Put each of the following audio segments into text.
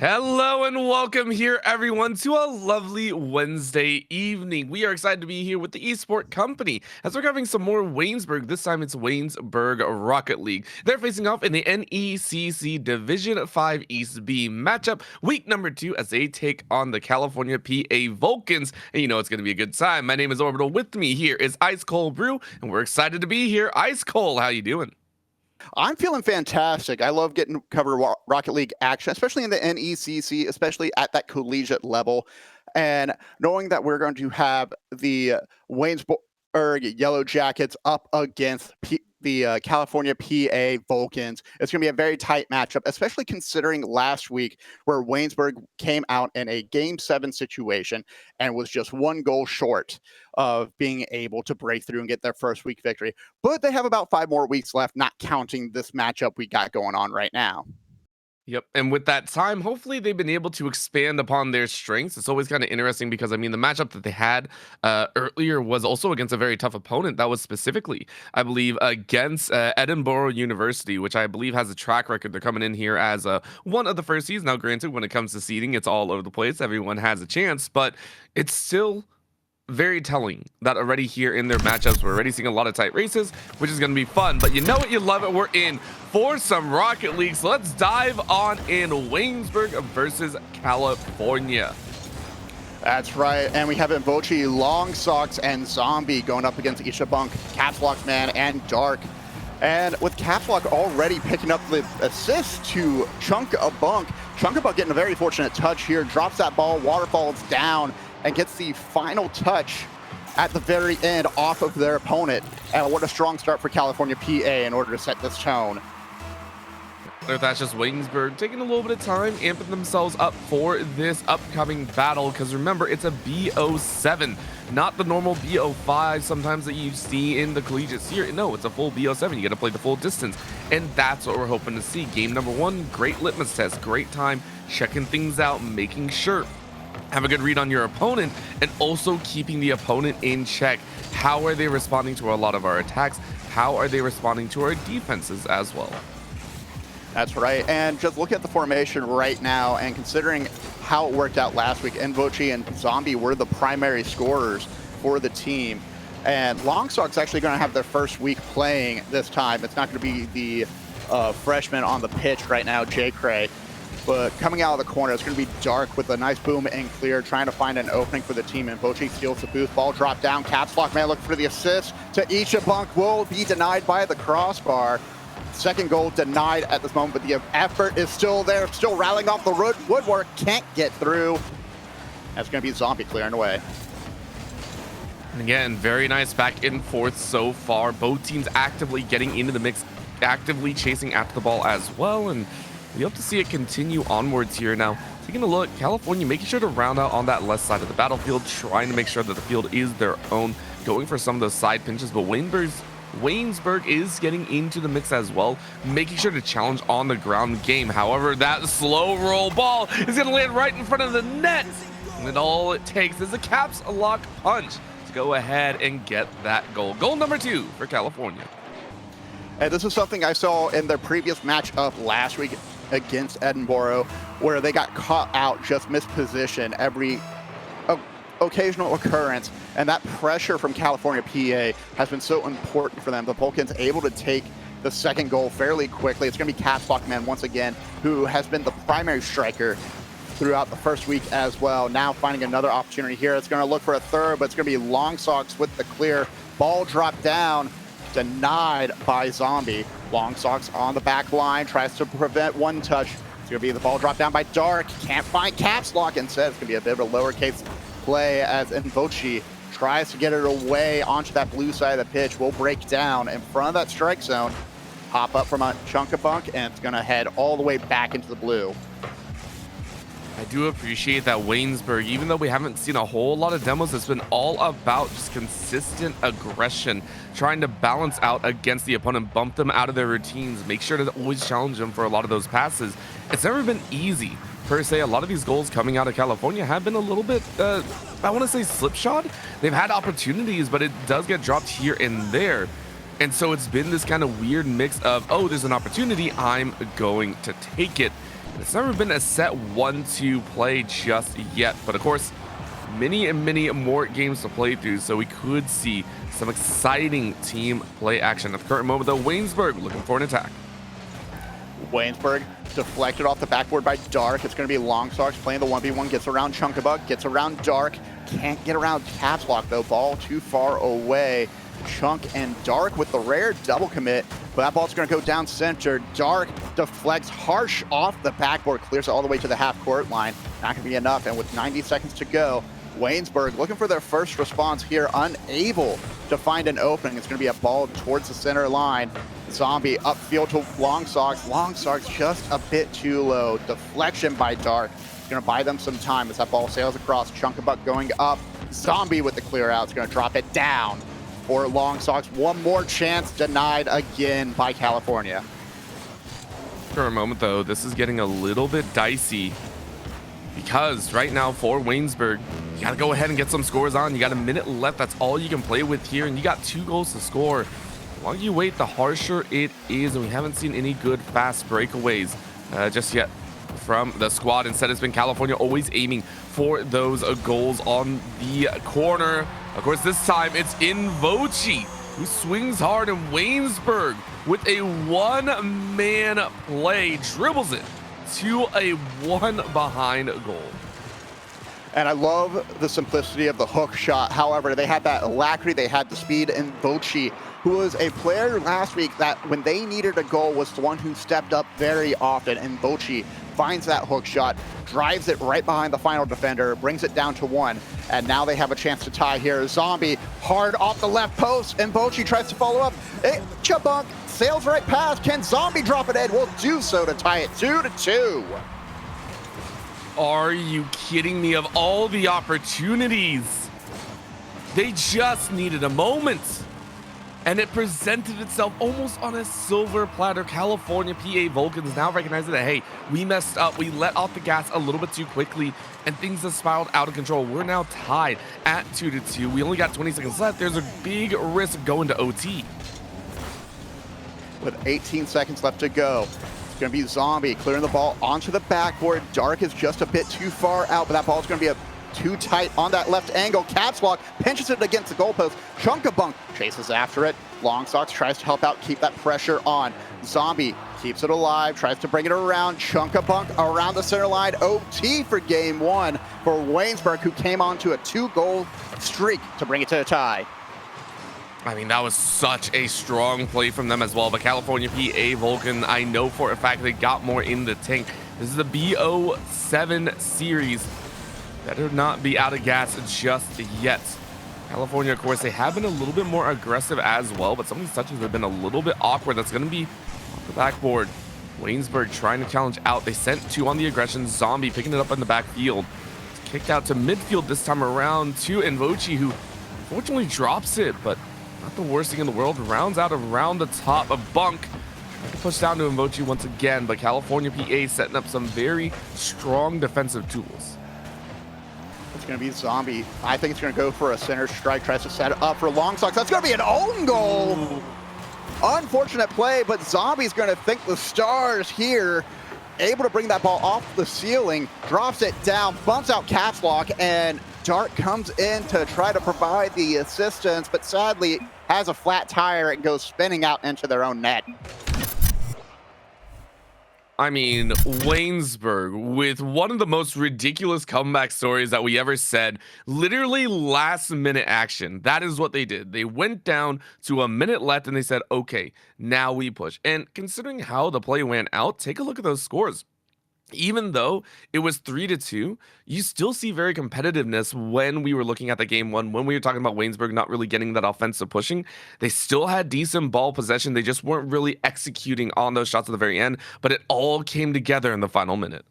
Hello and welcome here, everyone, to a lovely Wednesday evening. We are excited to be here with the Esport Company as we're covering some more Waynesburg. This time it's Waynesburg Rocket League. They're facing off in the NECC Division 5 East B matchup, week number 2, as they take on the California PA Vulcans. And you know it's going to be a good time. My name is Orbital. With me here is Ice Cold Brew, and we're excited to be here. Ice Cold, how you doing? I'm feeling fantastic. I love getting to cover Rocket League action, especially in the NECC, especially at that collegiate level. And knowing that we're going to have the Waynesburg Yellow Jackets up against the California PA Vulcans, it's going to be a very tight matchup, especially considering last week where Waynesburg came out in a Game 7 situation and was just one goal short of being able to break through and get their first week victory. But they have about 5 more weeks left, not counting this matchup we got going on right now. Yep. And with that time, hopefully they've been able to expand upon their strengths. It's always kind of interesting because, I mean, the matchup that they had earlier was also against a very tough opponent. That was specifically, I believe, against Edinburgh University, which I believe has a track record. They're coming in here as one of the first seeds. Now, granted, when it comes to seeding, it's all over the place. Everyone has a chance, but it's still very telling that already here in their matchups, we're already seeing a lot of tight races, which is going to be fun. But you know what? You love it. We're in for some Rocket League. So let's dive on in. Waynesburg versus California. That's right. And we have Invochi, Long Socks, and Zombie going up against Isha Bunk, Caps Lock Man, and Dark. And with Caps Lock already picking up the assist to Chunk-a-Bunk getting a very fortunate touch here, drops that ball, waterfalls down, and gets the final touch at the very end off of their opponent. And what a strong start for California PA in order to set this tone. That's just Waynesburg taking a little bit of time, amping themselves up for this upcoming battle. Because remember, it's a BO7, not the normal BO5 sometimes that you see in the collegiate series. No, it's a full BO7. You got to play the full distance. And that's what we're hoping to see. Game number 1, great litmus test, great time, checking things out, making sure have a good read on your opponent, and also keeping the opponent in check. How are they responding to a lot of our attacks? How are they responding to our defenses as well? That's right. And just look at the formation right now, and considering how it worked out last week, Invochi and Zombie were the primary scorers for the team. And Longsock's actually going to have their first week playing this time. It's not going to be the freshman on the pitch right now, J. Cray. But coming out of the corner, it's going to be Dark with a nice boom and clear, trying to find an opening for the team. And Bochi steals the booth. Ball drop down. Caps Lock Man looking for the assist to Isha Bunk. Will be denied by the crossbar. Second goal denied at this moment, but the effort is still there. Still rallying off the woodwork. Can't get through. That's going to be Zombie clearing away. And again, very nice back and forth so far. Both teams actively getting into the mix, actively chasing after the ball as well. And we hope to see it continue onwards here. Now, taking a look, California making sure to round out on that left side of the battlefield, trying to make sure that the field is their own, going for some of those side pinches, but Waynesburg is getting into the mix as well, making sure to challenge on the ground game. However, that slow roll ball is going to land right in front of the net, and all it takes is a Caps Lock punch to go ahead and get that goal. Goal number 2 for California. And this is something I saw in their previous matchup last week against Edinburgh, where they got caught out, just mispositioned every occasional occurrence. And that pressure from California PA has been so important for them. The Vulcans able to take the second goal fairly quickly. It's going to be Caps Lock Man once again, who has been the primary striker throughout the first week as well. Now finding another opportunity here. It's going to look for a third, but it's going to be Long Socks with the clear. Ball dropped down, denied by Zombie. Long Socks on the back line, tries to prevent one touch. It's going to be the ball dropped down by Dark. Can't find Caps Lock. Instead, it's going to be a bit of a lowercase play as Invochi tries to get it away onto that blue side of the pitch. Will break down in front of that strike zone. Hop up from a Chunk-a-Bunk, and it's going to head all the way back into the blue. I do appreciate that Waynesburg, even though we haven't seen a whole lot of demos, it's been all about just consistent aggression, trying to balance out against the opponent, bump them out of their routines, make sure to always challenge them for a lot of those passes. It's never been easy, per se. A lot of these goals coming out of California have been a little bit, I want to say slipshod. They've had opportunities, but it does get dropped here and there. And so it's been this kind of weird mix of, oh, there's an opportunity, I'm going to take it. It's never been a set 1-2 play just yet, but of course, many and many more games to play through, so we could see some exciting team play action. At the current moment, though, Waynesburg looking for an attack. Waynesburg deflected off the backboard by Dark. It's going to be Longsox playing the 1v1, gets around Chunkabug, gets around Dark. Can't get around Caps Lock, though. Ball too far away. Chunk and Dark with the rare double commit, but that ball's going to go down center. Dark deflects harsh off the backboard, clears it all the way to the half-court line. Not going to be enough, and with 90 seconds to go, Waynesburg looking for their first response here, unable to find an opening. It's going to be a ball towards the center line. Zombie upfield to Longsox. Longsox just a bit too low. Deflection by Dark. It's going to buy them some time as that ball sails across. Chunkabuck going up. Zombie with the clear out. It's going to drop it down for Longsox. One more chance denied again by California. For a moment, though, this is getting a little bit dicey because right now for Waynesburg, you got to go ahead and get some scores on. You got a minute left. That's all you can play with here, and you got 2 goals to score. The longer you wait, the harsher it is, and we haven't seen any good fast breakaways just yet from the squad. Instead, it's been California always aiming for those goals on the corner. Of course, this time it's Invochi who swings hard, and Waynesburg with a one-man play dribbles it to a one behind goal. And I love the simplicity of the hook shot. However, they had that alacrity, they had the speed, and Vochi, who was a player last week that when they needed a goal was the one who stepped up very often, and Vochi finds that hook shot, drives it right behind the final defender, brings it down to 1, and now they have a chance to tie here. Zombie hard off the left post, and Vochi tries to follow up. Chabunk sails right past. Can Zombie drop it in? Will do so to tie it 2-2. Are you kidding me? Of all the opportunities, they just needed a moment. And it presented itself almost on a silver platter. California PA Vulcans now recognizing that, hey, we messed up. We let off the gas a little bit too quickly, and things have spiraled out of control. We're now tied at 2-2. We only got 20 seconds left. There's a big risk going to OT. With 18 seconds left to go, it's going to be Zombie clearing the ball onto the backboard. Dark is just a bit too far out, but that ball's going to be too tight on that left angle. Caps Lock pinches it against the goalpost. Chunkabunk chases after it. Longsox tries to help out, keep that pressure on. Zombie keeps it alive, tries to bring it around. Chunkabunk around the center line. OT for game 1 for Waynesburg, who came on to a 2-goal streak to bring it to a tie. I mean, that was such a strong play from them as well. But California PA Vulcan, I know for a fact they got more in the tank. This is the BO7 series. Better not be out of gas just yet. California, of course, they have been a little bit more aggressive as well, but some of these touches have been a little bit awkward. That's going to be off the backboard. Waynesburg trying to challenge out. They sent 2 on the aggression. Zombie picking it up in the backfield. It's kicked out to midfield this time around to Invochi, who unfortunately drops it, but not the worst thing in the world. Rounds out around the top of Bunk. Trying to push down to Invochi once again, but California PA setting up some very strong defensive tools. It's going to be Zombie. I think it's going to go for a center strike. Tries to set it up for Longsox. That's going to be an own goal. Ooh. Unfortunate play, but Zombie's going to thank the stars here. Able to bring that ball off the ceiling. Drops it down. Bumps out Caps Lock. And Dark comes in to try to provide the assistance. But sadly, has a flat tire and goes spinning out into their own net. I mean, Waynesburg with one of the most ridiculous comeback stories that we ever said. Literally last minute action. That is what they did. They went down to a minute left and they said, okay, now we push. And considering how the play went out, take a look at those scores. Even though it was 3-2, you still see very competitiveness when we were looking at the game 1, when we were talking about Waynesburg not really getting that offensive pushing. They still had decent ball possession. They just weren't really executing on those shots at the very end, but it all came together in the final minute.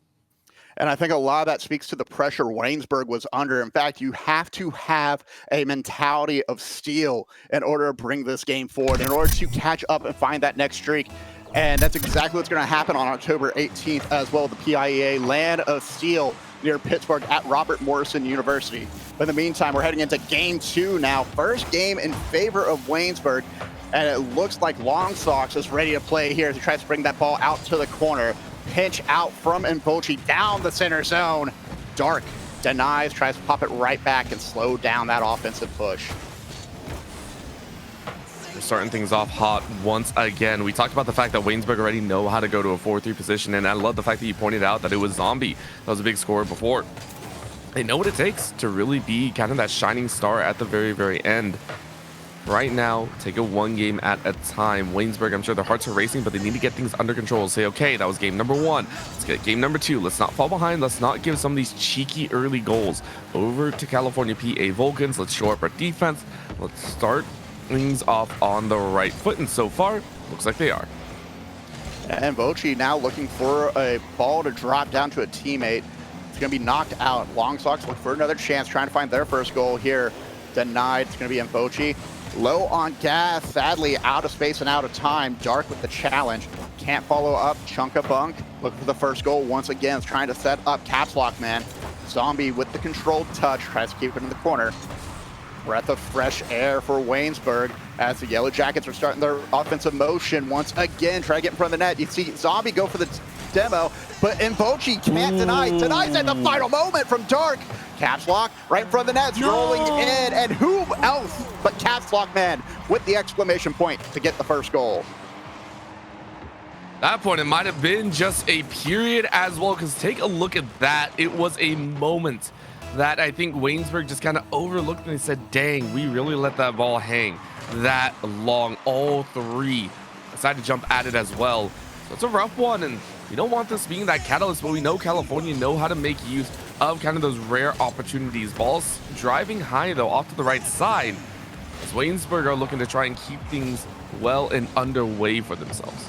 And I think a lot of that speaks to the pressure Waynesburg was under. In fact, you have to have a mentality of steel in order to bring this game forward, in order to catch up and find that next streak. And that's exactly what's going to happen on October 18th as well, the PIEA Land of Steel near Pittsburgh at Robert Morrison University. But in the meantime, we're heading into game 2 now. First game in favor of Waynesburg. And it looks like Long Socks is ready to play here as he tries to bring that ball out to the corner. Pinch out from Invochi down the center zone. Dark denies, tries to pop it right back and slow down that offensive push. We're starting things off hot once again. We talked about the fact that Waynesburg already know how to go to a 4-3 position, and I love the fact that you pointed out that it was Zombie that was a big scorer before. They know what it takes to really be kind of that shining star at the very, very end. Right now, take it one game at a time. Waynesburg, I'm sure their hearts are racing, but they need to get things under control. Say, okay, that was game number 1. Let's get game number 2. Let's not fall behind. Let's not give some of these cheeky early goals over to California PA Vulcans. Let's shore up our defense. Let's start things off on the right foot, and so far, looks like they are. And Vochi now looking for a ball to drop down to a teammate. It's going to be knocked out. Long Sox look for another chance, trying to find their first goal here. Denied. It's going to be Invochi. Low on gas, sadly out of space and out of time. Dark with the challenge. Can't follow up. Chunka Bunk looking for the first goal once again. Is trying to set up Caps Lock Man. Zombie with the controlled touch. Tries to keep it in the corner. Breath of fresh air for Waynesburg as the Yellow Jackets are starting their offensive motion once again. Try to get in front of the net. You see Zombie go for the demo, but Invochi can't deny. Denies at the final moment from Dark. Caps Lock right in front of the net, rolling in, and who else but Caps Lock Man with the exclamation point to get the first goal. At that point, it might have been just a period as well, because take a look at that. It was a moment that I think Waynesburg just kind of overlooked, and they said, dang, we really let that ball hang that long. All three decided to jump at it as well. So it's a rough one, and we don't want this being that catalyst, but we know California know how to make use of kind of those rare opportunities. Balls driving high, though, off to the right side, as Waynesburg are looking to try and keep things well and underway for themselves.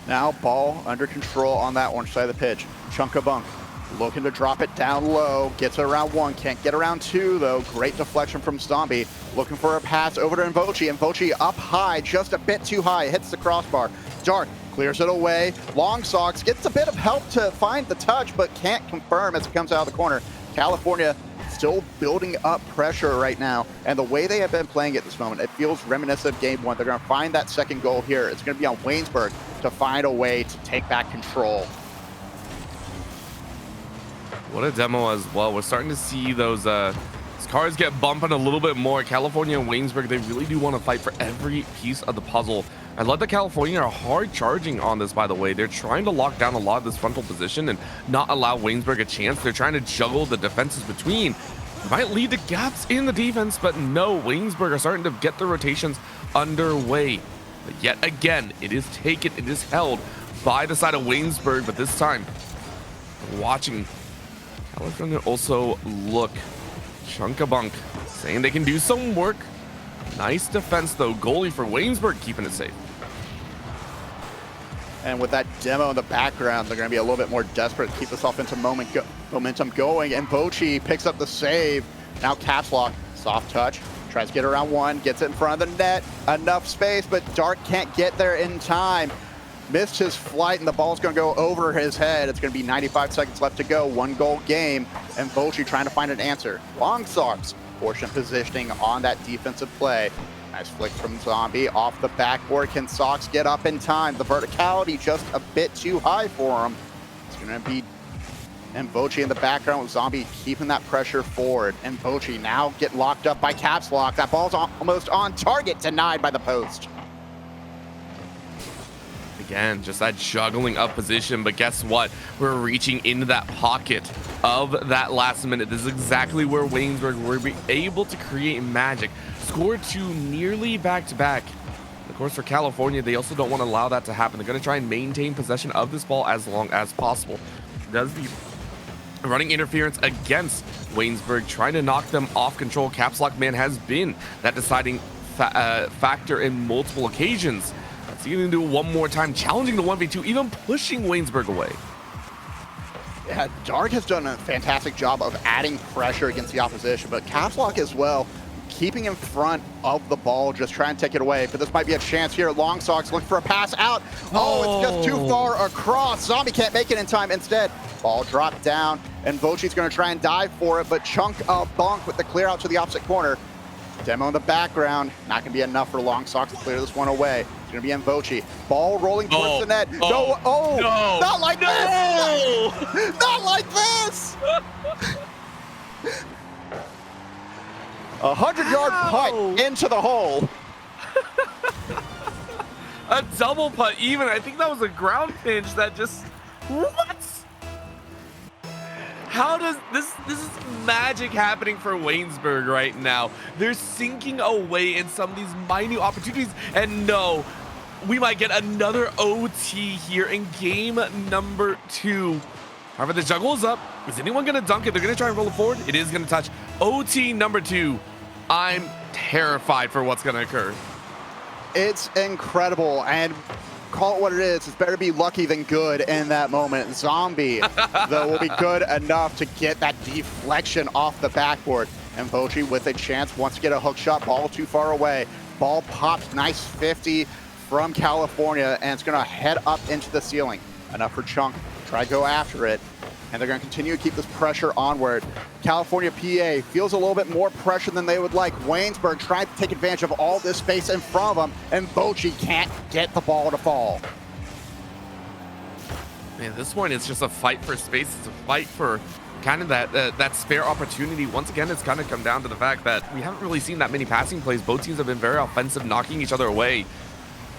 Now ball under control on that one side of the pitch. Chunka Bunk looking to drop it down low. Gets it around 1. Can't get around 2, though. Great deflection from Zombie. Looking for a pass over to Invochi. Invochi up high, just a bit too high. Hits the crossbar. Dark clears it away. Long Socks gets a bit of help to find the touch, but can't confirm as it comes out of the corner. California still building up pressure right now, and the way they have been playing at this moment, it feels reminiscent of game 1. They're going to find that second goal here. It's going to be on Waynesburg to find a way to take back control. What a demo as well. We're starting to see those cars get bumping a little bit more. California and Waynesburg, they really do want to fight for every piece of the puzzle. I love that California are hard charging on this, by the way. They're trying to lock down a lot of this frontal position and not allow Waynesburg a chance. They're trying to juggle the defenses between. Might lead to gaps in the defense, but no, Waynesburg are starting to get the rotations underway. But yet again, it is taken, it is held by the side of Waynesburg, but this time, watching California also look. Chunka Bunk saying they can do some work. Nice defense, though. Goalie for Waynesburg keeping it safe. And with that demo in the background, they're going to be a little bit more desperate to keep this offensive momentum going. And Bochi picks up the save. Now Caps Lock, soft touch. Tries to get around 1, gets it in front of the net. Enough space, but Dark can't get there in time. Missed his flight, and the ball's going to go over his head. It's going to be 95 seconds left to go. 1-goal game, and Bochi trying to find an answer. Long Socks, fortunate positioning on that defensive play. Nice flick from Zombie off the backboard. Can Sox get up in time? The verticality just a bit too high for him. It's going to be Invochi in the background with Zombie keeping that pressure forward. Invochi now get locked up by Caps Lock. That ball's almost on target, denied by the post. Again, just that juggling up position, but guess what? We're reaching into that pocket of that last minute. This is exactly where Waynesburg were able to create magic. Score 2 nearly back-to-back. Of course, for California, they also don't want to allow that to happen. They're going to try and maintain possession of this ball as long as possible. Does the running interference against Waynesburg, trying to knock them off control. Caps Lock Man has been that deciding factor in multiple occasions. He's going to do it one more time, challenging the 1v2, even pushing Waynesburg away. Yeah, Dark has done a fantastic job of adding pressure against the opposition, but Caps Lock as well, keeping in front of the ball, just trying to take it away. But this might be a chance here. Long Socks looking for a pass out. Oh, it's just too far across. Zombie can't make it in time. Instead, ball dropped down, and Vochi's going to try and dive for it, but Chunk Bunk with the clear out to the opposite corner. Demo in the background, not going to be enough for Long Socks to clear this one away. It's going to be in Vochi. Ball rolling towards the net. No, not like this! Not like this! 100-yard putt into the hole. A double putt even. I think that was a ground pinch that just, what? How does this is magic happening for Waynesburg right now. They're sinking away in some of these minute opportunities, and no, we might get another OT here in game number 2. However, the juggle is up. Is anyone gonna dunk it? They're gonna try and roll it forward. It is gonna touch. OT number 2. I'm terrified for what's gonna occur. It's incredible, and call it what it is. It's better be lucky than good in that moment. Zombie, though, will be good enough to get that deflection off the backboard. And Vochi with a chance wants to get a hook shot. Ball too far away. Ball pops. Nice 50 from California, and it's going to head up into the ceiling. Enough for Chunk to try to go after it. And they're going to continue to keep this pressure onward. California PA feels a little bit more pressure than they would like. Waynesburg trying to take advantage of all this space in front of them, and Vochi can't get the ball to fall. Man, at this point, it's just a fight for space. It's a fight for kind of that spare opportunity. Once again, it's kind of come down to the fact that we haven't really seen that many passing plays. Both teams have been very offensive, knocking each other away.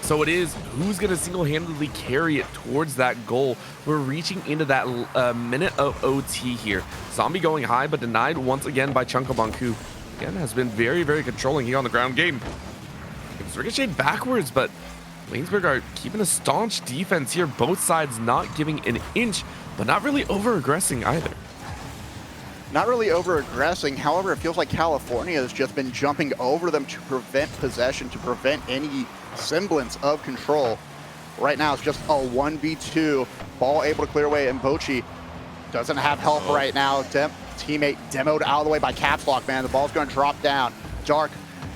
So it is who's going to single-handedly carry it towards that goal. We're reaching into that minute of OT here. Zombie going high, but denied once again by Chunkabunk, who again has been very, very controlling here on the ground game. It was ricocheted backwards, but Waynesburg are keeping a staunch defense here. Both sides not giving an inch, but not really over-aggressing either. Not really over-aggressing. However, it feels like California has just been jumping over them to prevent possession, to prevent any semblance of control. Right now, it's just a 1v2. Ball able to clear away, and Vochi doesn't have help right now. Teammate demoed out of the way by Caps Lock, man. The ball's going to drop down. Dark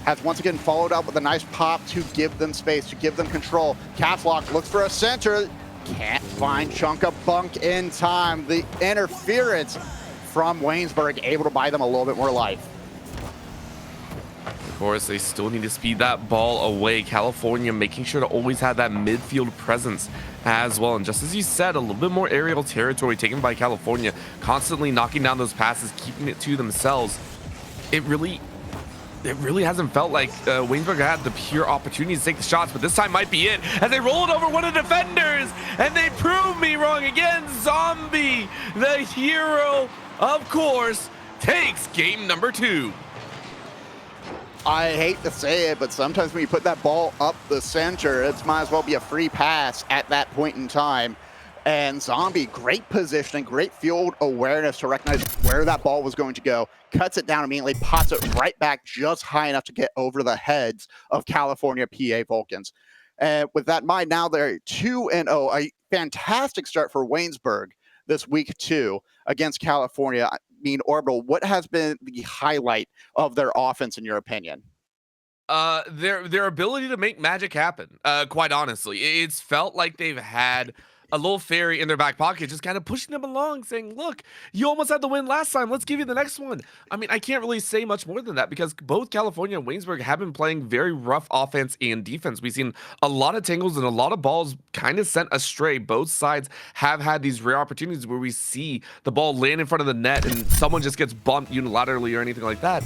has once again followed up with a nice pop to give them space, to give them control. Caps Lock looks for a center. Can't find Chunkabunk in time. The interference from Waynesburg able to buy them a little bit more life. Of course, they still need to speed that ball away. California making sure to always have that midfield presence as well. And just as you said, a little bit more aerial territory taken by California, constantly knocking down those passes, keeping it to themselves. It really hasn't felt like Waynesburg had the pure opportunity to take the shots, but this time might be it as they roll it over one of the defenders, and they prove me wrong again. Zombie, the hero, of course, takes game number 2. I hate to say it, but sometimes when you put that ball up the center, it might as well be a free pass at that point in time. And Zombie, great positioning, great field awareness to recognize where that ball was going to go. Cuts it down immediately, pops it right back just high enough to get over the heads of California PA Vulcans. And with that in mind, now they're 2-0. A fantastic start for Waynesburg this week 2 against California. I mean, Orbital, what has been the highlight of their offense in your opinion? Their ability to make magic happen. Quite honestly, it's felt like they've had a little fairy in their back pocket, just kind of pushing them along, saying, look, you almost had the win last time. Let's give you the next one. I mean, I can't really say much more than that because both California and Waynesburg have been playing very rough offense and defense. We've seen a lot of tangles and a lot of balls kind of sent astray. Both sides have had these rare opportunities where we see the ball land in front of the net and someone just gets bumped unilaterally or anything like that.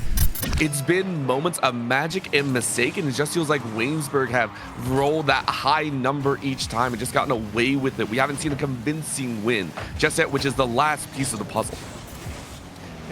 It's been moments of magic and mistake, and it just feels like Waynesburg have rolled that high number each time and just gotten away with it. We haven't seen a convincing win just yet, which is the last piece of the puzzle.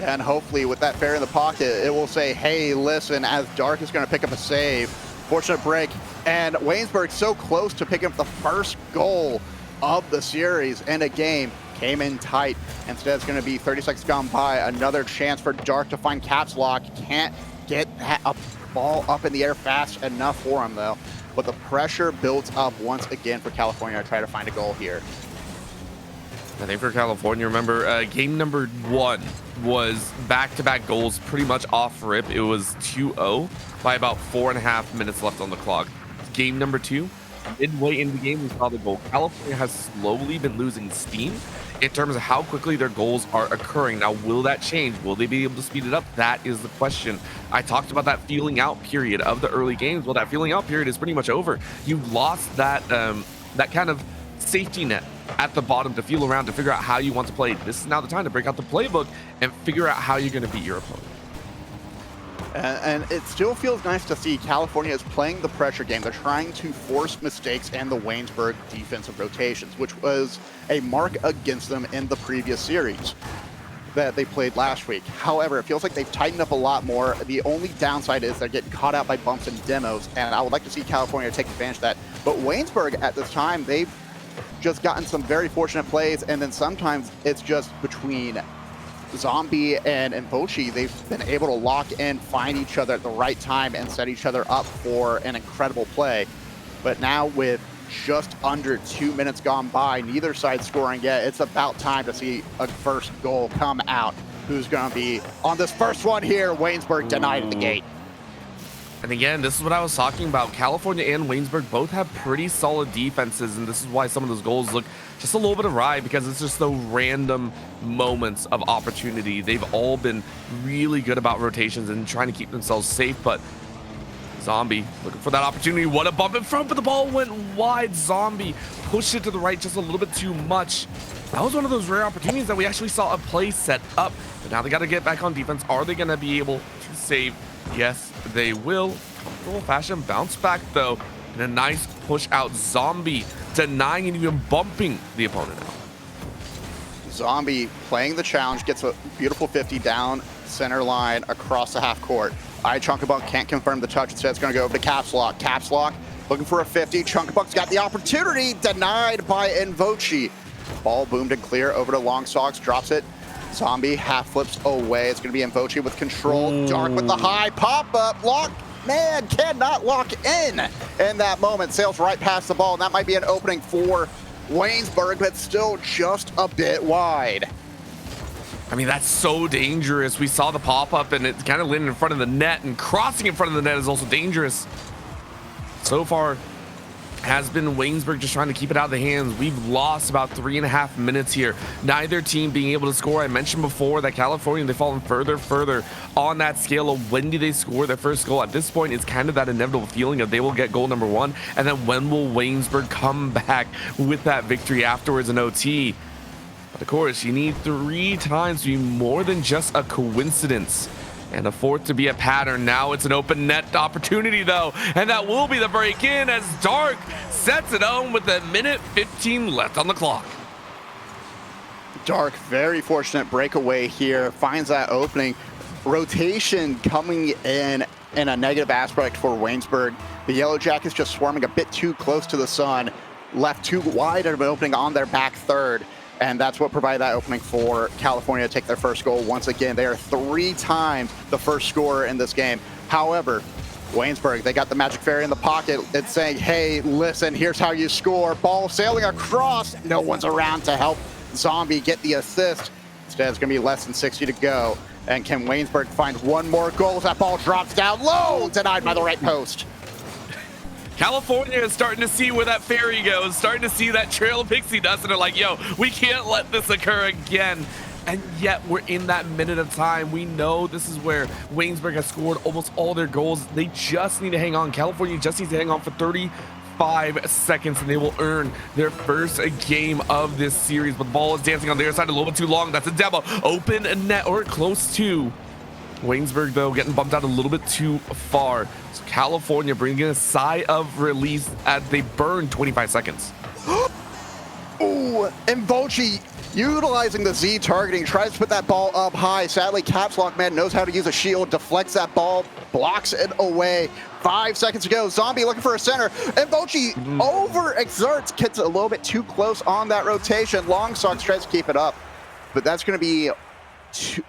And hopefully with that fair in the pocket, it will say, hey, listen, as Dark is going to pick up a save. Fortunate break, and Waynesburg so close to picking up the first goal of the series in a game. Came in tight. Instead, it's going to be 30 seconds gone by. Another chance for Dark to find Caps Lock. Can't get a ball up in the air fast enough for him, though. But the pressure builds up once again for California to try to find a goal here. I think for California, remember, game number 1 was back-to-back goals pretty much off rip. It was 2-0 by about 4.5 minutes left on the clock. Game number 2, midway into the game, we saw the goal. California has slowly been losing steam in terms of how quickly their goals are occurring. Now, will that change? Will they be able to speed it up? That is the question. I talked about that feeling out period of the early games. Well, that feeling out period is pretty much over. You lost that that kind of safety net at the bottom to feel around, to figure out how you want to play. This is now the time to break out the playbook and figure out how you're going to beat your opponent. And it still feels nice to see California is playing the pressure game. They're trying to force mistakes and the Waynesburg defensive rotations, which was a mark against them in the previous series that they played last week. However, it feels like they've tightened up a lot more. The only downside is they're getting caught out by bumps and demos, and I would like to see California take advantage of that. But Waynesburg at this time, they've just gotten some very fortunate plays, and then sometimes it's just between Zombie and Vochi, they've been able to lock in, find each other at the right time, and set each other up for an incredible play. But now with just under 2 minutes gone by, neither side scoring yet, it's about time to see a first goal come out. Who's going to be on this first one here? Waynesburg denied at the gate. And again, this is what I was talking about. California and Waynesburg both have pretty solid defenses, and this is why some of those goals look just a little bit awry, because it's just the random moments of opportunity. They've all been really good about rotations and trying to keep themselves safe, but Zombie looking for that opportunity. What a bump in front, but the ball went wide. Zombie pushed it to the right just a little bit too much. That was one of those rare opportunities that we actually saw a play set up, but now they got to get back on defense. Are they going to be able to save? Yes, they will. Comfortable fashion bounce back though, and a nice push out. Zombie denying and even bumping the opponent out. Zombie playing the challenge, gets a beautiful 50 down center line across the half court. Chunkabunk can't confirm the touch. Instead, it's going to go over to Caps Lock. Caps Lock looking for a 50. Chunkabunk's got the opportunity, denied by Invochi. Ball boomed and clear over to Long Socks, drops it. Zombie half flips away. It's going to be Invochi with control. Ooh. Dark with the high pop up. Lock, man, cannot lock in that moment. Sails right past the ball, and that might be an opening for Waynesburg, but still just a bit wide. I mean, that's so dangerous. We saw the pop-up, and it kind of landed in front of the net, and crossing in front of the net is also dangerous. So far, has been Waynesburg just trying to keep it out of the hands. We've lost about 3.5 minutes here. Neither team being able to score. I mentioned before that California, they've fallen further on that scale of when do they score their first goal. At this point, it's kind of that inevitable feeling of they will get goal number 1, and then when will Waynesburg come back with that victory afterwards in OT? But of course, you need 3 times to be more than just a coincidence, and a 4th to be a pattern. Now it's an open net opportunity though, and that will be the break in as Dark sets it home with a minute 15 left on the clock. Dark, very fortunate breakaway here, finds that opening. Rotation coming in a negative aspect for Waynesburg. The Yellow Jackets just swarming a bit too close to the sun, left too wide of an opening on their back third. And that's what provided that opening for California to take their first goal. Once again, they are 3 times the first scorer in this game. However, Waynesburg, they got the Magic Fairy in the pocket. It's saying, hey, listen, here's how you score. Ball sailing across. No one's around to help Zombie get the assist. Instead, it's going to be less than 60 to go. And can Waynesburg find one more goal as that ball drops down low? Denied by the right post. California is starting to see where that fairy goes, starting to see that trail of pixie dust, and they're like, yo, we can't let this occur again. And yet we're in that minute of time. We know this is where Waynesburg has scored almost all their goals. They just need to hang on. California just needs to hang on for 35 seconds, and they will earn their first game of this series. But the ball is dancing on their side a little bit too long. That's a demo. Open net or close to. Waynesburg, though, getting bumped out a little bit too far. So California bringing in a sigh of release as they burn 25 seconds. Ooh, and Vochi utilizing the Z targeting, tries to put that ball up high. Sadly, Caps Lock Man knows how to use a shield, deflects that ball, blocks it away. 5 seconds to go. Zombie looking for a center, and Vochi overexerts, gets a little bit too close on that rotation. Long Socks tries to keep it up, but that's going to be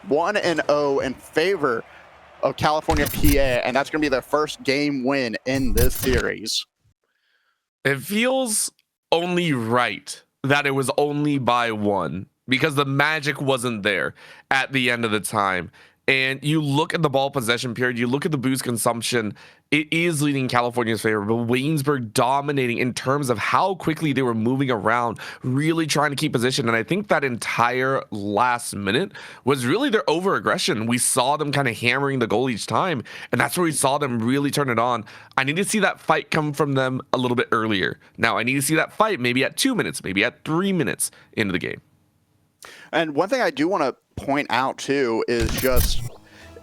1-0 in favor of California PA, and that's going to be their first game win in this series. It feels only right that it was only by 1 because the magic wasn't there at the end of the time. And you look at the ball possession period, you look at the boost consumption, it is leading California's favor, but Waynesburg dominating in terms of how quickly they were moving around, really trying to keep position. And I think that entire last minute was really their over-aggression. We saw them kind of hammering the goal each time, and that's where we saw them really turn it on. I need to see that fight come from them a little bit earlier. Now, I need to see that fight maybe at 2 minutes, maybe at 3 minutes into the game. And one thing I do want to point out too is just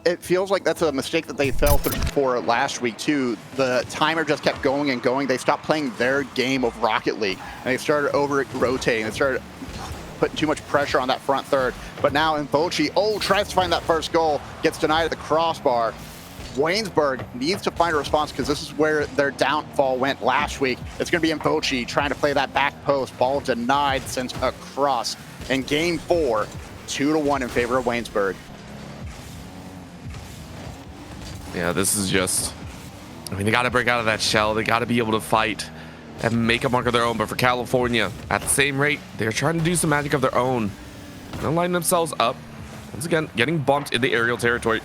it feels like that's a mistake that they fell for last week too. The timer just kept going and going. They stopped playing their game of Rocket League and they started over rotating. They started putting too much pressure on that front third. But now Invochi, tries to find that first goal, gets denied at the crossbar. Waynesburg needs to find a response because this is where their downfall went last week. It's going to be Invochi trying to play that back post. Ball denied, sent across. In game 4, 2-1 in favor of Waynesburg. Yeah, this is just, I mean, they got to break out of that shell. They got to be able to fight and make a mark of their own. But for California, at the same rate, they're trying to do some magic of their own. They'll line themselves up. Once again, getting bumped in the aerial territory.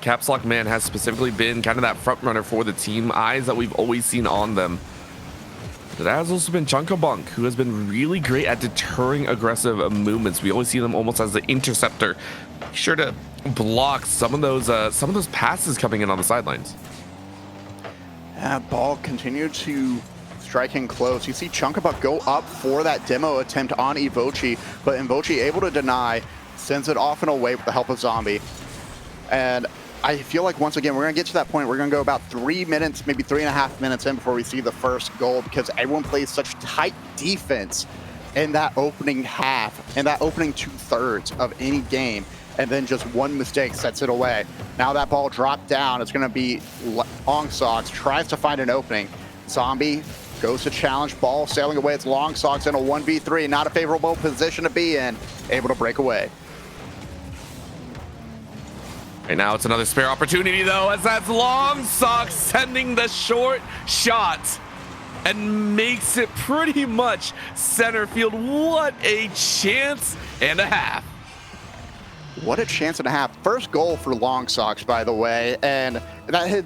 Caps Lock Man has specifically been kind of that front runner for the team. Eyes that we've always seen on them. But it has also been Chunkabunk, who has been really great at deterring aggressive movements. We always see them almost as the interceptor, sure to block some of those passes coming in on the sidelines. Ball continued to strike in close. You see Chunkabunk go up for that demo attempt on Invochi, but Invochi able to deny, sends it off and away with the help of Zombie. And I feel like once again, we're going to get to that point. We're going to go about 3 minutes, maybe 3.5 minutes in before we see the first goal because everyone plays such tight defense in that opening half, in that opening 2/3 of any game. And then just one mistake sets it away. Now that ball dropped down. It's going to be Long Socks, tries to find an opening. Zombie goes to challenge, ball sailing away. It's Long Socks in a 1v3. Not a favorable position to be in. Able to break away. Right now, it's another spare opportunity, though, as that's Long Socks sending the short shot and makes it pretty much center field. What a chance and a half. What a chance and a half. First goal for Long Socks, by the way. And that had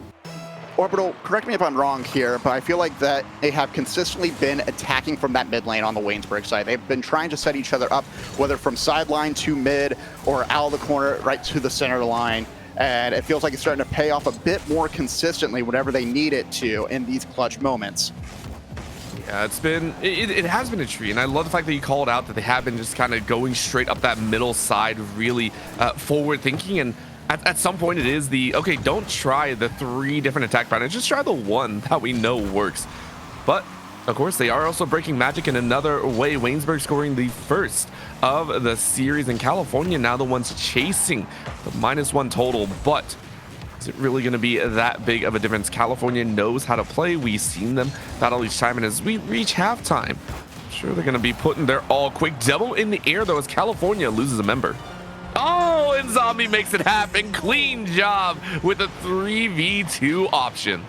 Orbital, correct me if I'm wrong here, but I feel like that they have consistently been attacking from that mid lane on the Waynesburg side. They've been trying to set each other up, whether from sideline to mid or out of the corner right to the center line. And it feels like it's starting to pay off a bit more consistently whenever they need it to in these clutch moments. Yeah, it has been a treat, and I love the fact that you called out that they have been just kind of going straight up that middle side, really forward thinking. And at some point it is the, okay, don't try the 3 different attack patterns, just try the one that we know works. But of course, they are also breaking magic in another way. Waynesburg scoring the first of the series, in California now the ones chasing the -1 total. But is it really going to be that big of a difference? California knows how to play. We've seen them battle each time, and as we reach halftime, I'm sure they're going to be putting their all. Quick double in the air, though, as California loses a member. Oh, and Zombie makes it happen. Clean job with a 3v2 option.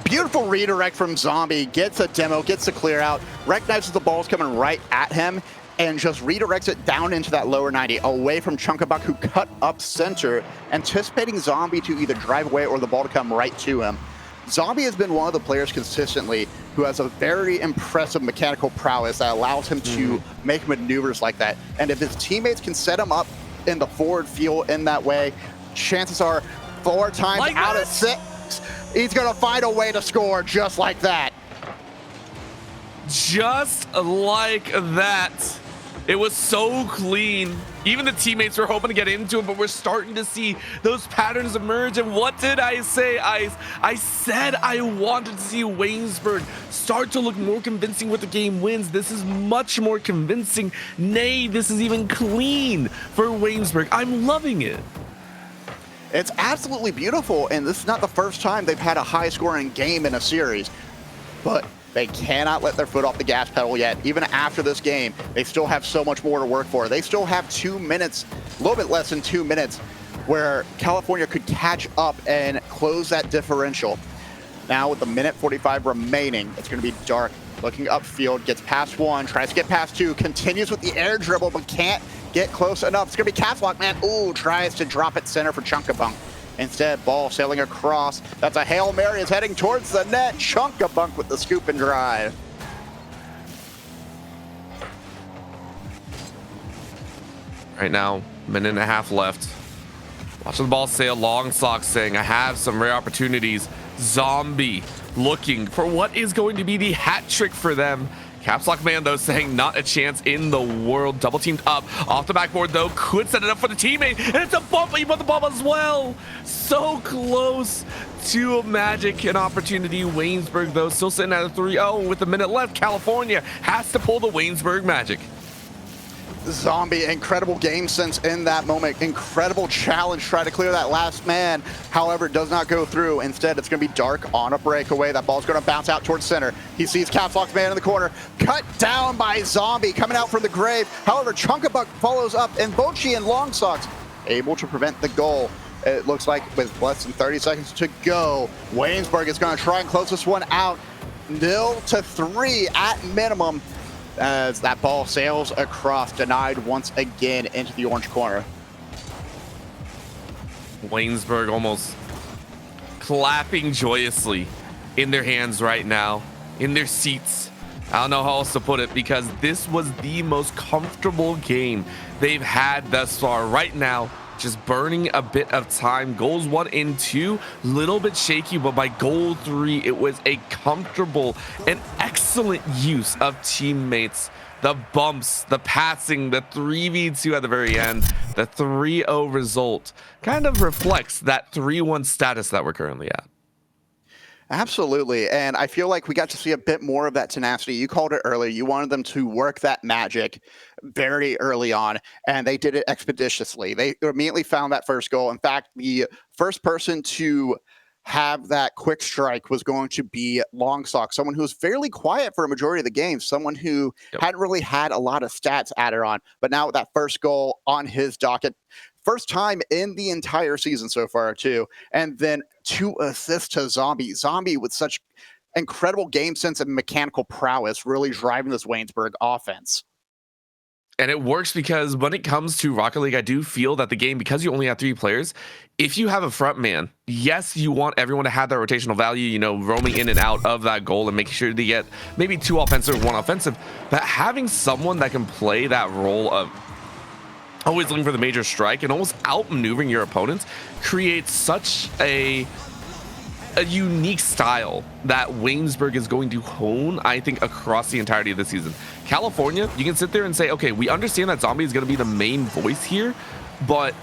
Beautiful redirect from Zombie, gets a demo, gets the clear out, recognizes the ball's coming right at him, and just redirects it down into that lower 90, away from Chunkabuk, who cut up center, anticipating Zombie to either drive away or the ball to come right to him. Zombie has been one of the players consistently who has a very impressive mechanical prowess that allows him to make maneuvers like that. And if his teammates can set him up in the forward field in that way, chances are 4 times like out of 6, he's going to find a way to score just like that. Just like that. It was so clean. Even the teammates were hoping to get into it, but we're starting to see those patterns emerge. And what did I say, Ice? I said I wanted to see Waynesburg start to look more convincing with the game wins. This is much more convincing. Nay, this is even clean for Waynesburg. I'm loving it. It's absolutely beautiful, and this is not the first time they've had a high-scoring game in a series. But they cannot let their foot off the gas pedal yet. Even after this game, they still have so much more to work for. They still have 2 minutes, a little bit less than 2 minutes, where California could catch up and close that differential. Now with the minute 45 remaining, it's going to be dark looking upfield, gets past one, tries to get past two, continues with the air dribble, but can't get close enough. It's going to be Caps Lock Man. Ooh, tries to drop it center for Chunkabunk. Instead, ball sailing across. That's a Hail Mary, is heading towards the net. Chunkabunk with the scoop and drive. Right now, minute and a half left. Watching the ball sail, Long Sock saying, I have some rare opportunities. Zombie looking for what is going to be the hat trick for them. Caps Lock Man, though, saying not a chance in the world. Double teamed up off the backboard, though. Could set it up for the teammate. And it's a bump. He put the ball as well. So close to a magic and opportunity. Waynesburg, though, still sitting at a 3-0 with a minute left. California has to pull the Waynesburg Magic. Zombie, incredible game sense in that moment. Incredible challenge, try to clear that last man. However, it does not go through. Instead, it's going to be Dark on a breakaway. That ball's going to bounce out towards center. He sees Caps Lock Man in the corner. Cut down by Zombie, coming out from the grave. However, Chunkabuck follows up, and Bochi and Long Socks able to prevent the goal. It looks like with less than 30 seconds to go, Waynesburg is going to try and close this one out. 0-3 at minimum, as that ball sails across, denied once again into the orange corner. Waynesburg almost clapping joyously in their hands right now, in their seats. I don't know how else to put it, because this was the most comfortable game they've had thus far. Right now, just burning a bit of time. Goals 1 and 2, little bit shaky, but by goal 3, it was a comfortable and excellent use of teammates. The bumps, the passing, the 3v2 at the very end, the 3-0 result kind of reflects that 3-1 status that we're currently at. Absolutely, and I feel like we got to see a bit more of that tenacity. You called it earlier. You wanted them to work that magic very early on, and they did it expeditiously. They immediately found that first goal. In fact, the first person to have that quick strike was going to be Long Sock, someone who was fairly quiet for a majority of the game, someone who hadn't really had a lot of stats added on. But now with that first goal on his docket, first time in the entire season so far, too. And then 2 assists to Zombie. Zombie with such incredible game sense and mechanical prowess, really driving this Waynesburg offense. And it works because when it comes to Rocket League, I do feel that the game, because you only have 3 players, if you have a front man, yes, you want everyone to have that rotational value, you know, roaming in and out of that goal and making sure they get maybe 2 offensive, 1 offensive. But having someone that can play that role of always looking for the major strike and almost outmaneuvering your opponents creates such a unique style that Waynesburg is going to hone, I think, across the entirety of the season. California, you can sit there and say, okay, we understand that Zombie is going to be the main voice here, but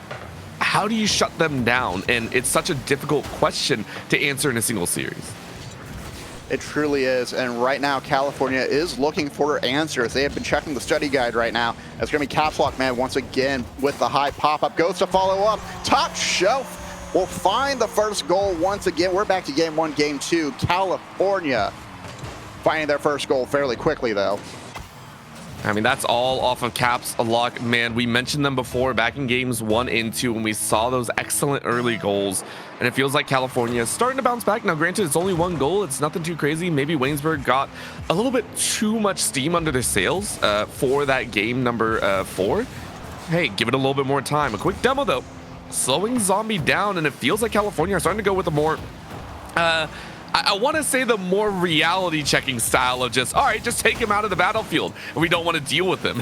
how do you shut them down? And it's such a difficult question to answer in a single series. It truly is, and right now California is looking for answers. They have been checking the study guide right now. It's going to be Caps Lock Man once again with the high pop-up. Goes to follow up. Top Shelf will find the first goal once again. We're back to game 1, game 2. California finding their first goal fairly quickly, though. I mean, that's all off of Caps Lock Man. We mentioned them before back in games 1 and 2 when we saw those excellent early goals. And it feels like California is starting to bounce back. Now, granted, it's only 1 goal. It's nothing too crazy. Maybe Waynesburg got a little bit too much steam under their sails for that game number 4. Hey, give it a little bit more time. A quick demo, though, slowing Zombie down. And it feels like California are starting to go with a more... I want to say the more reality checking style of just, all right, just take him out of the battlefield. And we don't want to deal with him.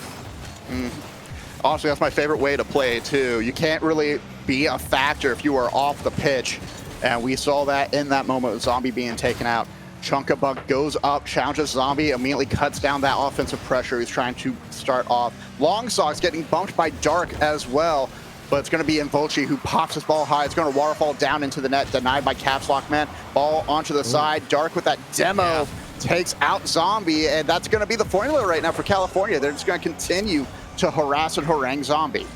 Honestly, that's my favorite way to play, too. You can't really be a factor if you are off the pitch. And we saw that in that moment with Zombie being taken out. Chunkabug goes up, challenges Zombie, immediately cuts down that offensive pressure he's trying to start off. Long Socks getting bumped by Dark as well. But it's going to be Involchi who pops his ball high. It's going to waterfall down into the net, denied by Caps Lock Man. Ball onto the side. Dark with that demo takes out Zombie, and that's going to be the formula right now for California. They're just going to continue to harass and harangue Zombie.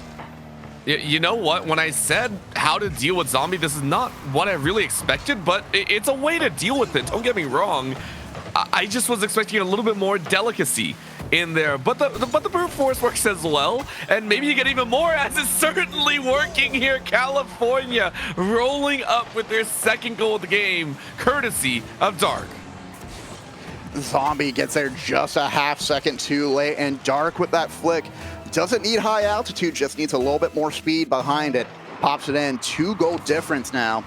You know what? When I said how to deal with Zombie, this is not what I really expected, but it's a way to deal with it. Don't get me wrong. I just was expecting a little bit more delicacy in there, but the brute force works as well, and maybe you get even more, as it's certainly working here. California rolling up with their 2nd goal of the game, courtesy of Dark. Zombie gets there just a half second too late, and Dark with that flick doesn't need high altitude, just needs a little bit more speed behind it. Pops it in, 2 goal difference now.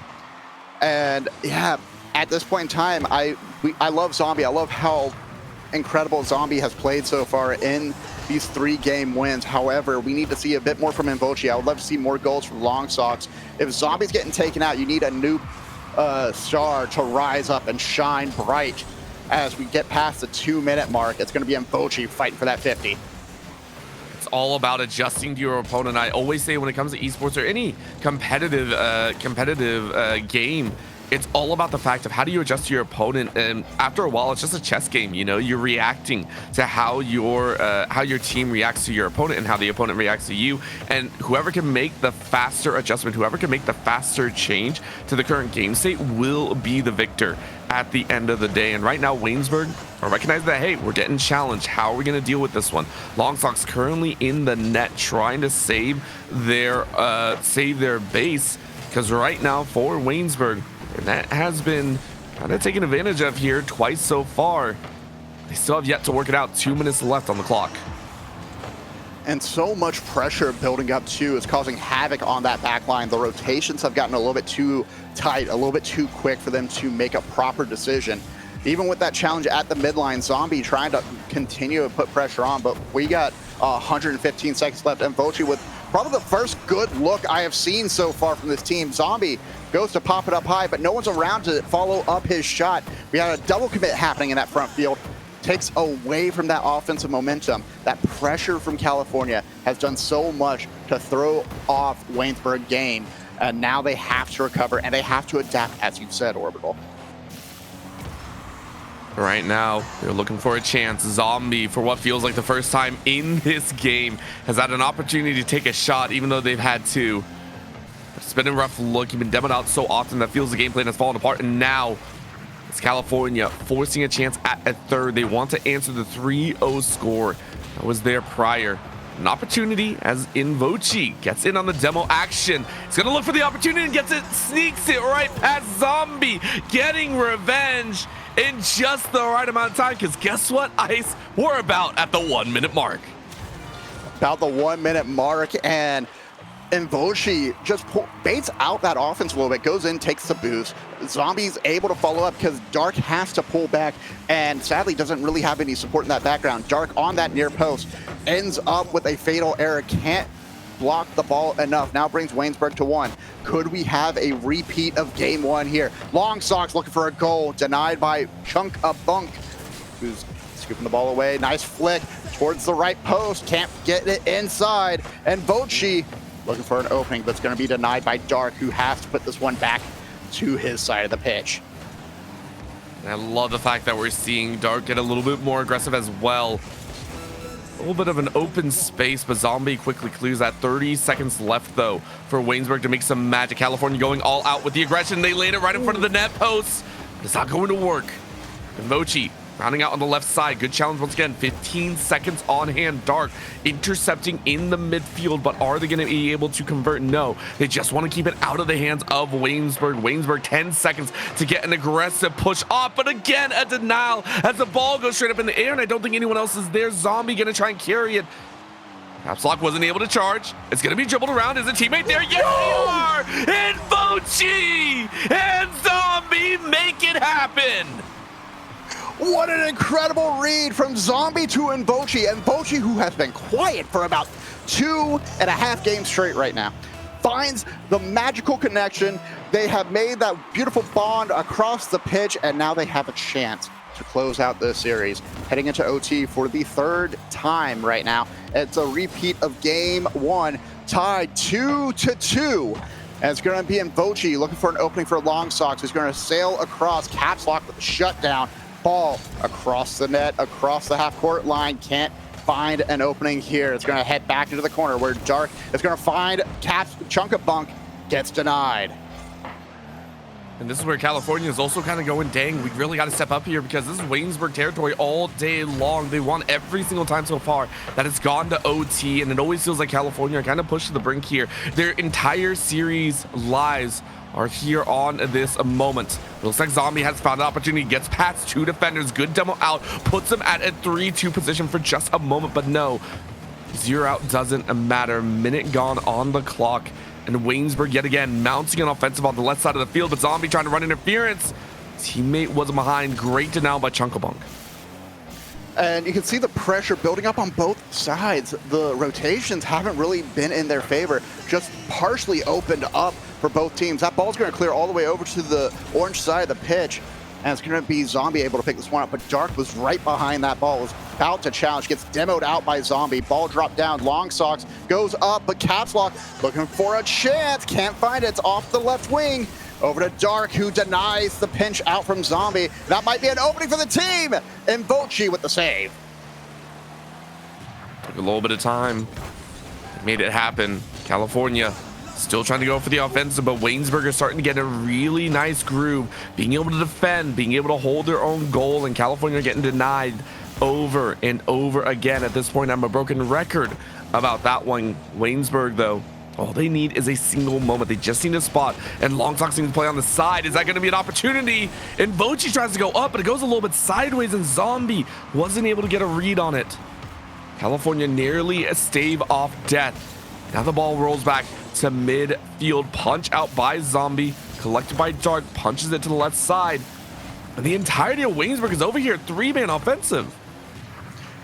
And yeah, at this point in time, I love Zombie. I love how incredible Zombie has played so far in these 3-game wins. However, we need to see a bit more from Invochi. I would love to see more goals from Long Socks. If Zombie's getting taken out, you need a new star to rise up and shine bright. As we get past the 2-minute mark, it's going to be Invochi fighting for that 50. It's all about adjusting to your opponent. I always say when it comes to esports or any competitive game, it's all about the fact of how do you adjust to your opponent. And after a while, it's just a chess game. You know, you're reacting to how your team reacts to your opponent and how the opponent reacts to you. And whoever can make the faster adjustment, whoever can make the faster change to the current game state will be the victor at the end of the day. And right now, Waynesburg are recognizing that, hey, we're getting challenged. How are we going to deal with this one? Long Socks currently in the net trying to save their base, because right now for Waynesburg, and that has been kind of taken advantage of here twice so far. They still have yet to work it out. 2 minutes left on the clock. And so much pressure building up too is causing havoc on that back line. The rotations have gotten a little bit too tight, a little bit too quick for them to make a proper decision. Even with that challenge at the midline, Zombie trying to continue to put pressure on, but we got 115 seconds left. And Vochi with probably the first good look I have seen so far from this team. Zombie goes to pop it up high, but no one's around to follow up his shot. We had a double commit happening in that front field. Takes away from that offensive momentum. That pressure from California has done so much to throw off Waynesburg game. And now they have to recover and they have to adapt, as you said, Orbital. Right now, they're looking for a chance. Zombie, for what feels like the first time in this game, has had an opportunity to take a shot, even though they've had two. It's been a rough look. You've been demoed out so often that feels the game plan has fallen apart. And now it's California forcing a chance at a third. They want to answer the 3-0 score that was there prior. An opportunity as Invochi gets in on the demo action. He's going to look for the opportunity and gets it, sneaks it right past Zombie, getting revenge in just the right amount of time, because guess what, Ice? We're about at the 1 minute mark. About the 1 minute mark, and Invochi just baits out that offense a little bit, goes in, takes the boost. Zombie's able to follow up because Dark has to pull back and sadly doesn't really have any support in that background. Dark on that near post ends up with a fatal error, can't block the ball enough. Now brings Waynesburg to 1. Could we have a repeat of game 1 here? Long Socks looking for a goal, denied by Chunk of Bunk, who's scooping the ball away. Nice flick towards the right post, can't get it inside. And Vochi looking for an opening, but it's going to be denied by Dark, who has to put this one back to his side of the pitch. And I love the fact that we're seeing Dark get a little bit more aggressive as well. A little bit of an open space, but Zombie quickly clears that. 30 seconds left, though, for Waynesburg to make some magic. California going all out with the aggression. They land it right in front of the net post. It's not going to work. And Mochi rounding out on the left side. Good challenge once again. 15 seconds on hand. Dark intercepting in the midfield, but are they going to be able to convert? No. They just want to keep it out of the hands of Waynesburg. Waynesburg 10 seconds to get an aggressive push off, but again, a denial as the ball goes straight up in the air, and I don't think anyone else is there. Zombie going to try and carry it. Caps Lock wasn't able to charge. It's going to be dribbled around. Is a teammate there? Yes, they are! And Vochi and Zombie make it happen! What an incredible read from Zombie to Invochi. Invochi, who has been quiet for about 2.5 games straight right now, finds the magical connection. They have made that beautiful bond across the pitch, and now they have a chance to close out this series. Heading into OT for the 3rd time right now. It's a repeat of game 1, tied 2-2. And it's going to be Invochi looking for an opening for Long Socks, who's going to sail across. Caps Lock with the shutdown. Ball across the net, across the half-court line. Can't find an opening here. It's going to head back into the corner where Dark is going to find Caps. Chunk of Bunk gets denied. And this is where California is also kind of going, dang, we really got to step up here, because this is Waynesburg territory all day long. They won every single time so far that it's gone to OT, and it always feels like California are kind of pushed to the brink here. Their entire series lies are here on this moment. It looks like Zombie has found an opportunity, gets past 2 defenders, good demo out, puts him at a 3-2 position for just a moment, but no, 0 out doesn't matter. Minute gone on the clock, and Waynesburg yet again mounting an offensive on the left side of the field, but Zombie trying to run interference. Teammate was behind. Great denial by Chunkabunk. And you can see the pressure building up on both sides. The rotations haven't really been in their favor, just partially opened up for both teams. That ball's going to clear all the way over to the orange side of the pitch, and it's going to be Zombie able to pick this one up, but Dark was right behind that ball, was about to challenge, gets demoed out by Zombie. Ball dropped down, Long Socks goes up, but Caps Lock looking for a chance, can't find it, it's off the left wing. Over to Dark, who denies the pinch out from Zombie. That might be an opening for the team. And Vochi with the save. Took a little bit of time. Made it happen. California still trying to go for the offensive, but Waynesburg is starting to get a really nice groove. Being able to defend, being able to hold their own goal, and California getting denied over and over again. At this point, I'm a broken record about that one. Waynesburg, though, all they need is a single moment. They just need a spot, and Long Socks needs to play on the side. Is that going to be an opportunity? And Vochi tries to go up, but it goes a little bit sideways, and Zombie wasn't able to get a read on it. California nearly a stave off death. Now the ball rolls back to midfield. Punch out by Zombie, collected by Dark, punches it to the left side. And the entirety of Waynesburg is over here. 3-man offensive.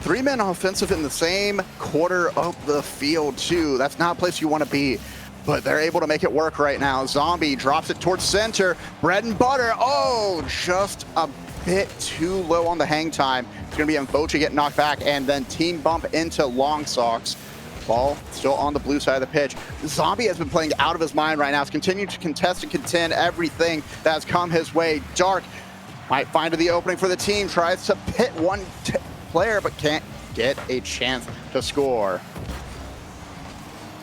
3-man offensive in the same quarter of the field, too. That's not a place you want to be, but they're able to make it work right now. Zombie drops it towards center. Bread and butter. Oh, just a bit too low on the hang time. It's going to be Mvochi getting knocked back, and then team bump into Long Socks. Ball still on the blue side of the pitch. Zombie has been playing out of his mind right now. He's continued to contest and contend everything that has come his way. Dark might find the opening for the team. Tries to pit one player, but can't get a chance to score.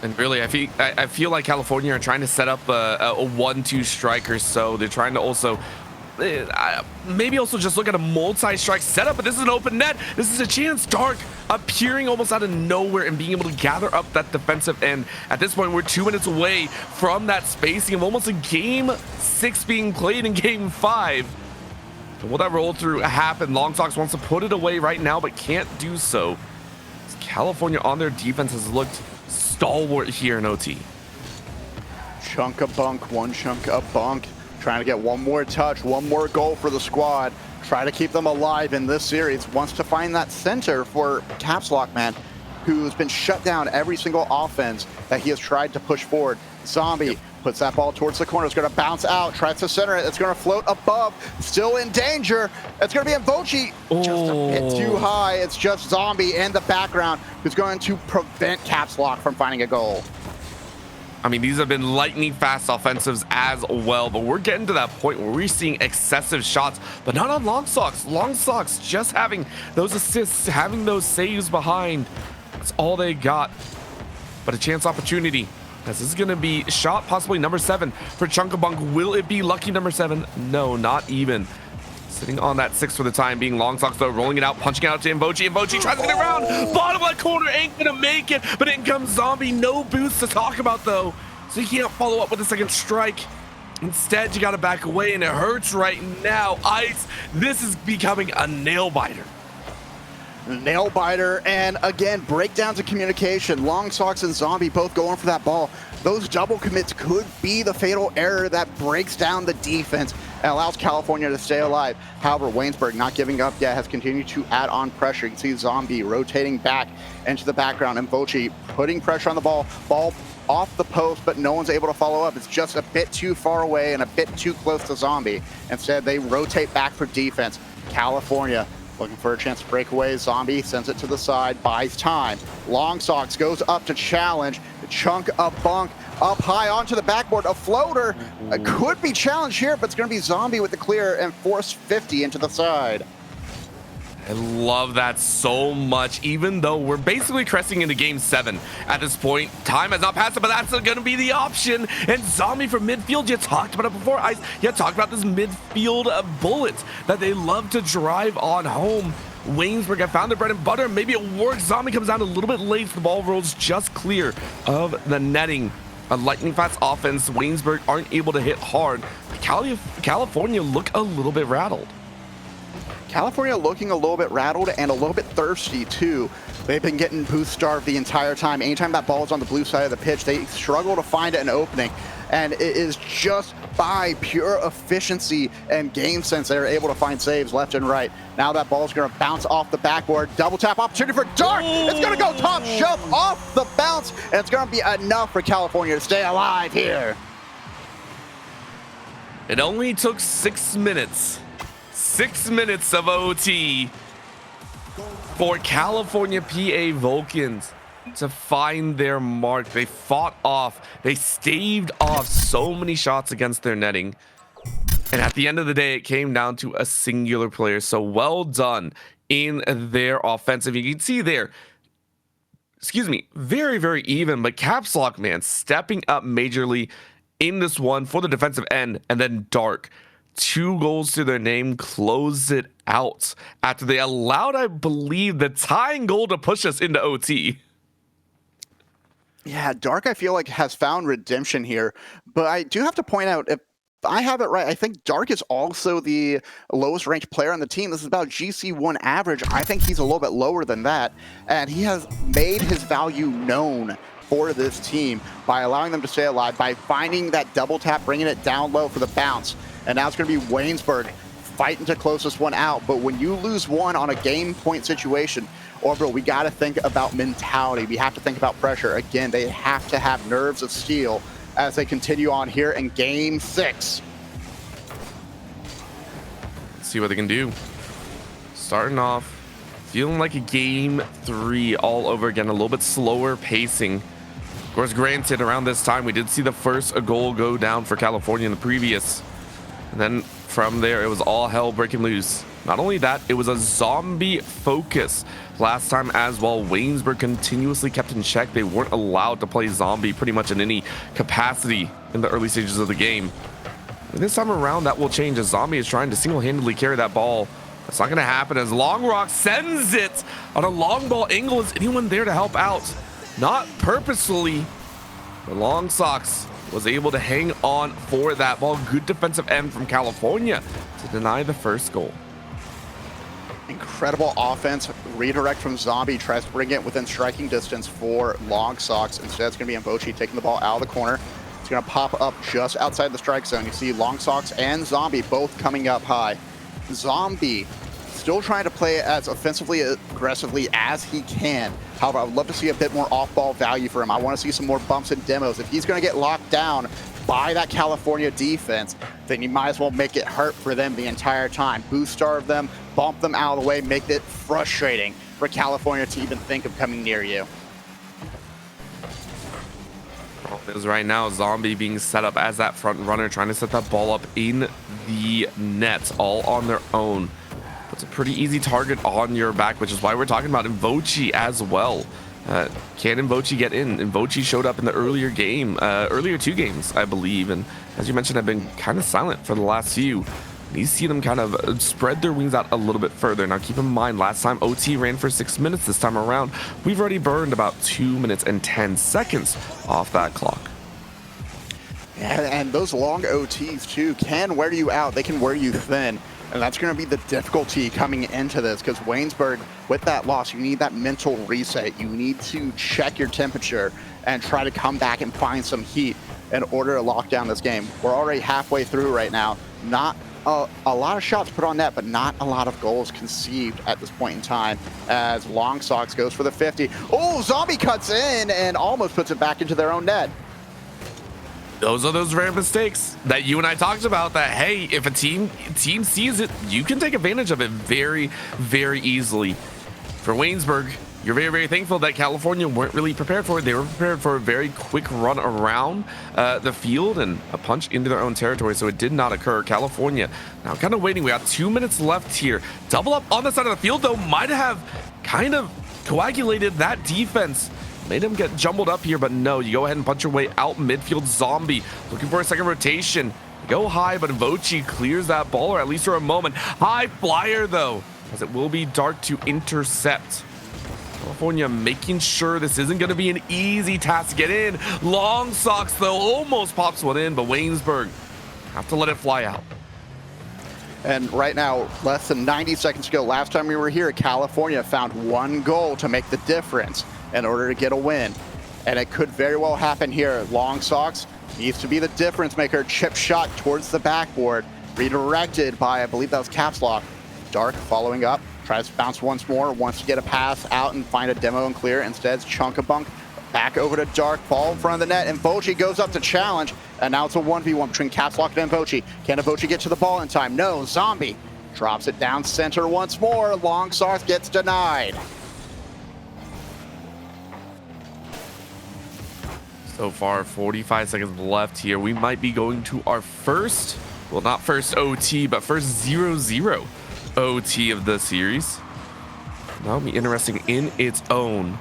And really, I feel like California are trying to set up a 1-2 strike or so. They're trying to also maybe also just look at a multi-strike setup, but this is an open net. This is a chance. Dark appearing almost out of nowhere and being able to gather up that defensive end. At this point, we're 2 minutes away from that spacing of almost a game 6 being played in game 5. So will that roll through happen? Long Socks wants to put it away right now, but can't do so. California on their defense has looked stalwart here in OT. Chunk of bunk, one chunk of bunk. Trying to get one more touch, one more goal for the squad. Try to keep them alive in this series. Wants to find that center for Caps Lock, man, who's been shut down every single offense that he has tried to push forward. Zombie puts that ball towards the corner. It's going to bounce out, tries to center it. It's going to float above, still in danger. It's going to be Mvochi, just a bit too high. It's just Zombie in the background who's going to prevent Caps Lock from finding a goal. I mean, these have been lightning fast offensives as well, but we're getting to that point where we're seeing excessive shots, but not on Long Socks. Long Socks just having those assists, having those saves behind. That's all they got. But a chance opportunity, as this is going to be shot possibly number 7 for Chunkabunk. Will it be lucky number 7? No, not even. Sitting on that 6 for the time being. Long Socks, though, rolling it out, punching out to Mvochi. Mvochi tries to get around. Bottom left corner, ain't going to make it. But in comes Zombie. No boost to talk about, though. So you can't follow up with a second strike. Instead, you got to back away, and it hurts right now. Ice, this is becoming a nail-biter. Nail-biter, and again, breakdowns of communication. Long Socks and Zombie both going for that ball. Those double commits could be the fatal error that breaks down the defense and allows California to stay alive. However, Waynesburg not giving up yet, has continued to add on pressure. You can see Zombie rotating back into the background, and Vochi putting pressure on the ball. Ball off the post, but no one's able to follow up. It's just a bit too far away and a bit too close to Zombie. Instead, they rotate back for defense. California looking for a chance to break away. Zombie sends it to the side, buys time. Long Socks goes up to challenge. Chunk of bunk up high onto the backboard. A floater could be challenged here, but it's going to be Zombie with the clear and force 50 into the side. I love that so much, even though we're basically cresting into game 7 at this point. Time has not passed, but that's going to be the option. And Zombie from midfield, you talked about it before. You talked about this midfield bullet that they love to drive on home. Waynesburg have found their bread and butter. Maybe it works. Zombie comes down a little bit late. The ball rolls just clear of the netting. A lightning fast offense. Waynesburg aren't able to hit hard. California look a little bit rattled. California looking a little bit rattled and a little bit thirsty too. They've been getting boost starved the entire time. Anytime that ball is on the blue side of the pitch, they struggle to find an opening. And it is just by pure efficiency and game sense they're able to find saves left and right. Now that ball is going to bounce off the backboard. Double tap opportunity for Dark. It's going to go top shelf off the bounce, and it's going to be enough for California to stay alive here. It only took 6 minutes. 6 minutes of OT for California PA Vulcans to find their mark. They fought off, they staved off so many shots against their netting. And at the end of the day, it came down to a singular player. So well done in their offensive. You can see there, excuse me, very, very even, but Caps Lock, man, stepping up majorly in this one for the defensive end. And then Dark, 2 goals to their name, close it out after they allowed, I believe, the tying goal to push us into OT. Yeah, Dark, I feel like, has found redemption here. But I do have to point out, if I have it right, I think Dark is also the lowest ranked player on the team. This is about GC1 average. I think he's a little bit lower than that. And he has made his value known for this team by allowing them to stay alive, by finding that double tap, bringing it down low for the bounce. And now it's going to be Waynesburg fighting to close this one out. But when you lose one on a game point situation, Orbital, we got to think about mentality. We have to think about pressure. Again, they have to have nerves of steel as they continue on here in game 6. Let's see what they can do. Starting off, feeling like a game 3 all over again, a little bit slower pacing. Of course, granted, around this time, we did see the first goal go down for California in the previous. And then from there, it was all hell breaking loose. Not only that, it was a zombie focus last time as well. Waynesburg continuously kept in check. They weren't allowed to play zombie pretty much in any capacity in the early stages of the game. And this time around, that will change as Zombie is trying to single-handedly carry that ball. That's not going to happen as Long Rock sends it on a long ball angle. Is anyone there to help out? Not purposefully. The Long Sox was able to hang on for that ball. Good defensive end from California to deny the first goal. Incredible offense. Redirect from Zombie, tries to bring it within striking distance for Long Sox. Instead, it's going to be Mbochi taking the ball out of the corner. It's going to pop up just outside the strike zone. You see Long Sox and Zombie both coming up high. Zombie still trying to play as offensively aggressively as he can. However, I would love to see a bit more off-ball value for him. I want to see some more bumps and demos. If he's going to get locked down by that California defense, then you might as well make it hurt for them the entire time. Boost starve them, bump them out of the way, make it frustrating for California to even think of coming near you. Is right now Zombie being set up as that front runner, trying to set that ball up in the net all on their own. It's a pretty easy target on your back, which is why we're talking about Mbochi as well. Can Mbochi get in? Mbochi showed up in the earlier 2 games, I believe, and as you mentioned, have been kind of silent for the last few. You see them kind of spread their wings out a little bit further. Now keep in mind, last time OT ran for 6 minutes. This time around, we've already burned about 2 minutes and 10 seconds off that clock. Yeah, and those long OTs too can wear you out. They can wear you thin. And that's going to be the difficulty coming into this, because Waynesburg, with that loss, you need that mental reset. You need to check your temperature and try to come back and find some heat in order to lock down this game. We're already halfway through right now. Not a lot of shots put on net, but not a lot of goals conceived at this point in time, as Long Sox goes for the 50. Oh, Zombie cuts in and almost puts it back into their own net. Those are those rare mistakes that you and I talked about, that, hey, if a team sees it, you can take advantage of it very, very easily. For Waynesburg, you're very, very thankful that California weren't really prepared for it. They were prepared for a very quick run around the field and a punch into their own territory, so it did not occur. California now kind of waiting. We got 2 minutes left here. Double up on the side of the field, though, might have kind of coagulated that defense. Made him get jumbled up here, but no, you go ahead and punch your way out midfield. Zombie looking for a second rotation. Go high, but Vochi clears that ball, or at least for a moment. High flyer, though, as it will be Dark to intercept. California making sure this isn't going to be an easy task to get in. Long Socks, though, almost pops one in, but Waynesburg have to let it fly out. And right now, less than 90 seconds ago, last time we were here, California found one goal to make the difference in order to get a win. And it could very well happen here. Long Socks needs to be the difference maker. Chip shot towards the backboard, redirected by, I believe that was Caps Lock. Dark following up, tries to bounce once more, wants to get a pass out and find a demo and clear. Instead, it's Chunkabunk back over to Dark, ball in front of the net, and Vochi goes up to challenge. And now it's a 1v1 between Caps Lock and Vochi. Can Vochi get to the ball in time? No, Zombie drops it down center once more. Long Socks gets denied. So far, 45 seconds left here. We might be going to our first, well, not first OT, but first 0-0 OT of the series. That'll be interesting in its own.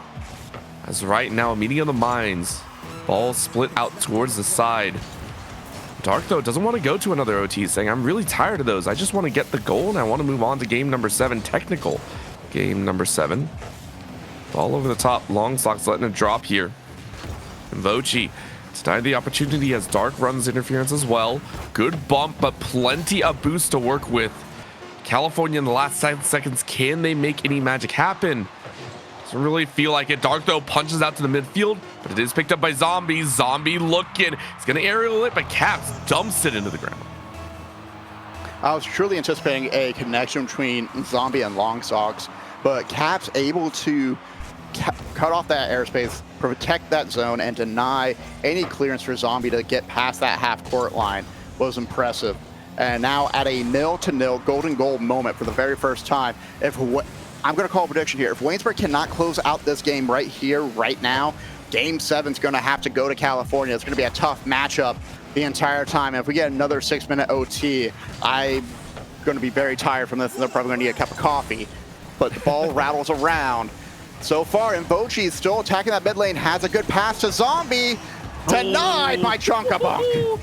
As right now, a meeting of the minds. Ball split out towards the side. Dark, though, doesn't want to go to another OT, saying, I'm really tired of those. I just want to get the goal, and I want to move on to game number 7, technical game number 7. Ball over the top. Long Socks letting it drop here. And Vochi denied the opportunity as Dark runs interference as well. Good bump, but plenty of boost to work with. California in the last 7 seconds, can they make any magic happen? Doesn't really feel like it. Dark, though, punches out to the midfield, but it is picked up by Zombie. Zombie looking. He's going to aerial it, but Caps dumps it into the ground. I was truly anticipating a connection between Zombie and Long Socks, but Caps able to cut off that airspace, protect that zone, and deny any clearance for Zombie to get past that half-court line was impressive. And now at a 0-0 golden goal moment for the very first time, I'm going to call a prediction here. If Waynesburg cannot close out this game right here, right now, Game 7 is going to have to go to California. It's going to be a tough matchup the entire time. And if we get another 6-minute OT, I'm going to be very tired from this, and they're probably going to need a cup of coffee. But the ball rattles around. So far, and Vochi is still attacking that mid lane, has a good pass to Zombie. Denied by Chunkabunk.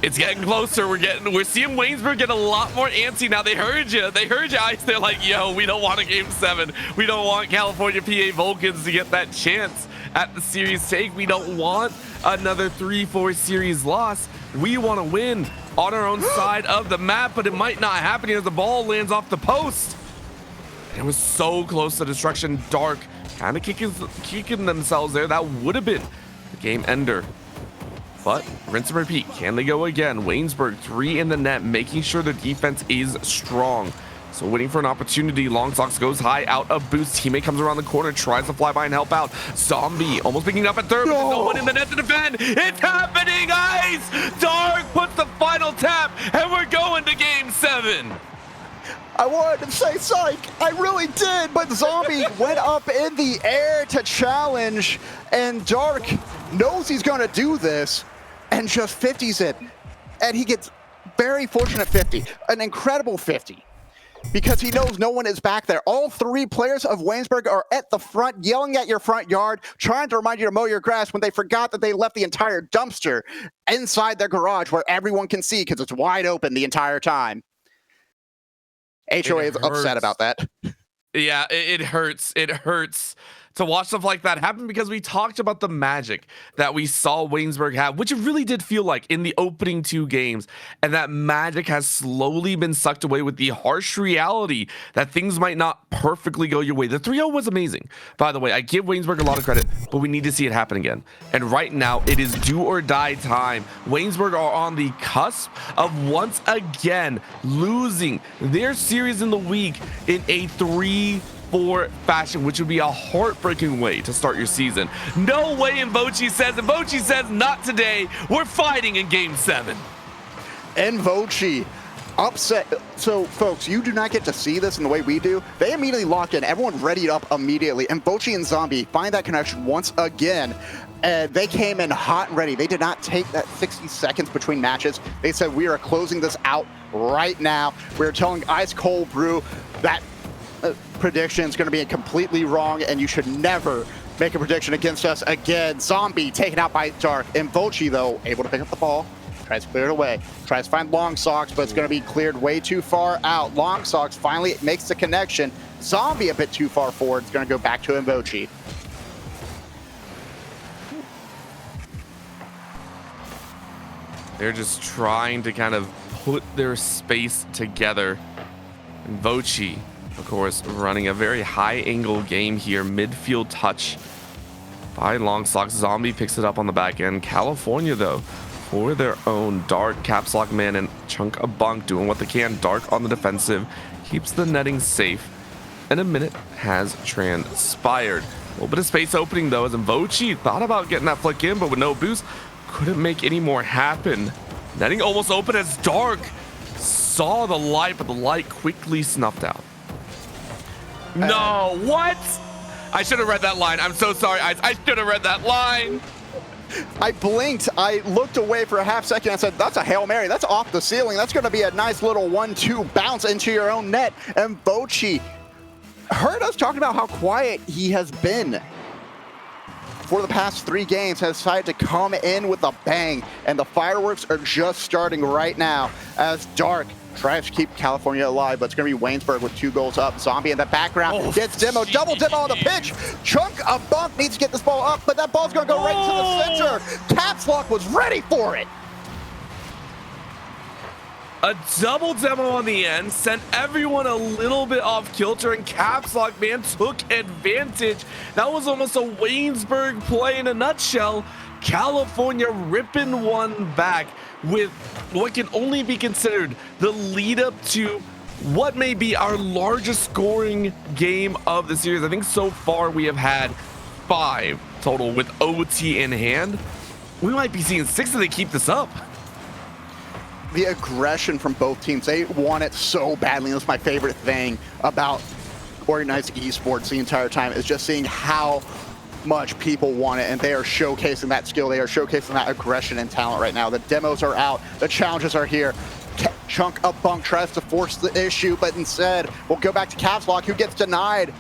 It's getting closer. We're seeing Waynesburg get a lot more antsy now. They heard you. They heard you, Ice. They're like, yo, we don't want a game 7. We don't want California PA Vulcans to get that chance at the series take. We don't want another 3-4 series loss. We want to win on our own side of the map, but it might not happen here. The ball lands off the post. It was so close to destruction. Dark kind of kicking themselves there. That would have been the game ender. But rinse and repeat. Can they go again? Waynesburg 3 in the net, making sure their defense is strong. So waiting for an opportunity. Long Socks goes high, out of boost. Teammate comes around the corner, tries to fly by and help out. Zombie almost picking up at third, but there's no one in the net to defend. It's happening, Ice! Dark puts the final tap, and we're going to game 7. I wanted to say psych, I really did, but Zombie went up in the air to challenge, and Dark knows he's gonna do this, and just 50s it, and he gets very fortunate 50, an incredible 50, because he knows no one is back there. All 3 players of Waynesburg are at the front, yelling at your front yard, trying to remind you to mow your grass when they forgot that they left the entire dumpster inside their garage where everyone can see because it's wide open the entire time. HOA is upset about that. Yeah, it hurts. It hurts to watch stuff like that happen because we talked about the magic that we saw Waynesburg have, which it really did feel like in the opening 2 games. And that magic has slowly been sucked away with the harsh reality that things might not perfectly go your way. The 3-0 was amazing. By the way, I give Waynesburg a lot of credit, but we need to see it happen again. And right now, it is do or die time. Waynesburg are on the cusp of once again losing their series in the week in a 3-4 fashion, which would be a heartbreaking way to start your season. No way, and Vochi says, not today. We're fighting in game 7. And Vochi upset. So folks, you do not get to see this in the way we do. They immediately locked in, everyone readied up immediately, and Vochi and Zombie find that connection once again. And they came in hot and ready. They did not take that 60 seconds between matches. They said, we are closing this out right now. We're telling Ice Cold Brew that prediction is going to be completely wrong, and you should never make a prediction against us again. Zombie taken out by Dark, and Vochi, though, able to pick up the ball, tries to clear it away, tries to find Long Socks, but it's going to be cleared way too far out. Long Socks finally makes the connection, Zombie a bit too far forward. It's going to go back to Mbochi. They're just trying to kind of put their space together. And Vochi, of course, running a very high angle game here. Midfield touch by Long Socks. Zombie picks it up on the back end. California, though, for their own. Dark, Caps Lock Man, and Chunk of Bunk doing what they can. Dark on the defensive, keeps the netting safe. And a minute has transpired. A little bit of space opening, though, as Vochi thought about getting that flick in, but with no boost, couldn't make any more happen. Netting almost open as Dark saw the light, but the light quickly snuffed out. No, what? I should have read that line. I'm so sorry. I should have read that line. I blinked. I looked away for a half second. I said, that's a Hail Mary. That's off the ceiling. That's going to be a nice little 1-2 bounce into your own net. And Vochi heard us talking about how quiet he has been for the past 3 games, has decided to come in with a bang, and the fireworks are just starting right now as Dark tries to keep California alive, but it's going to be Waynesburg with 2 goals up. Zombie in the background gets demo, double demo on the pitch. Chunk of Bunk needs to get this ball up, but that ball's going to go right into the center. Caps Lock was ready for it. A double demo on the end sent everyone a little bit off kilter, and Caps Lock Man took advantage. That was almost a Waynesburg play in a nutshell. California ripping one back with what can only be considered the lead up to what may be our largest scoring game of the series. I think so far we have had 5 total with OT in hand. We might be seeing 6 if they keep this up. The aggression from both teams, they want it so badly. That's my favorite thing about organized esports the entire time, is just seeing how much people want it, and they are showcasing that skill. They are showcasing that aggression and talent right now. The demos are out, the challenges are here. Chunk of Bunk tries to force the issue, but instead we'll go back to Caps Lock, who gets denied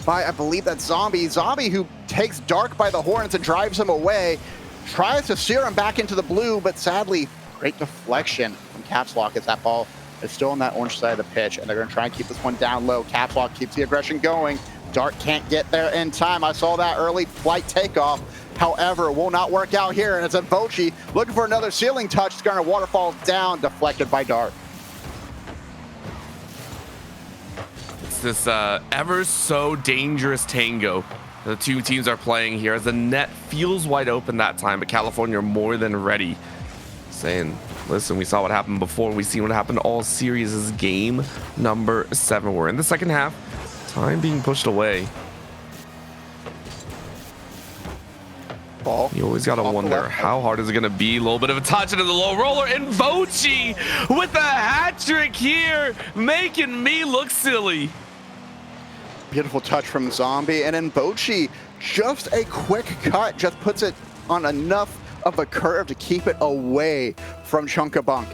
by, I believe that's Zombie. Zombie, who takes Dark by the horns and drives him away, tries to steer him back into the blue, but sadly, great deflection from Caps Lock as that ball is still on that orange side of the pitch, and they're going to try and keep this one down low. Caps Lock keeps the aggression going. Dark can't get there in time. I saw that early flight takeoff. However, will not work out here, and it's Vochi looking for another ceiling touch. It's going to waterfall down, deflected by Dark. It's this ever so dangerous tango the 2 teams are playing here, as the net feels wide open that time, but California are more than ready, saying, listen, we saw what happened before. We've seen what happened all series. Is game number 7. We're in the second half. Time being pushed away. Ball. You always got to wonder, how hard is it going to be? A little bit of a touch into the low roller, and Vochi with a hat trick here, making me look silly. Beautiful touch from Zombie, and then Vochi, just a quick cut, just puts it on enough of a curve to keep it away from Chunk of Bunk.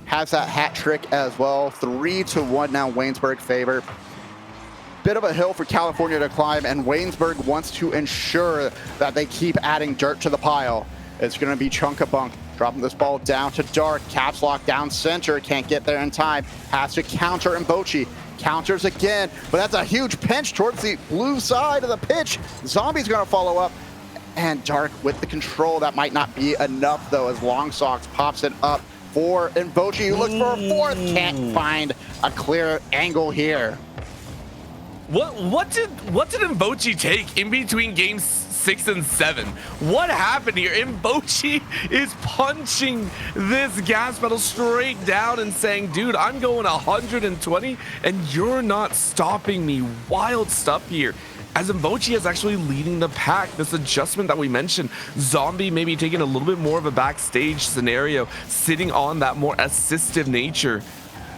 Has that hat trick as well. 3-1 now, Waynesburg favor. Bit of a hill for California to climb, and Waynesburg wants to ensure that they keep adding dirt to the pile. It's going to be Chunk of Bunk dropping this ball down to Dark. Caps Lock down center, can't get there in time. Has to counter, and Vochi counters again, but that's a huge pinch towards the blue side of the pitch. Zombie's going to follow up, and Dark with the control. That might not be enough, though, as Long Socks pops it up for Vochi, who looks for a fourth. Can't find a clear angle here. What did Mbochi take in between games 6 and 7? What happened here? Mbochi is punching this gas pedal straight down and saying, dude, I'm going 120 and you're not stopping me. Wild stuff here, as Mbochi is actually leading the pack. This adjustment that we mentioned, Zombie maybe taking a little bit more of a backstage scenario, sitting on that more assistive nature,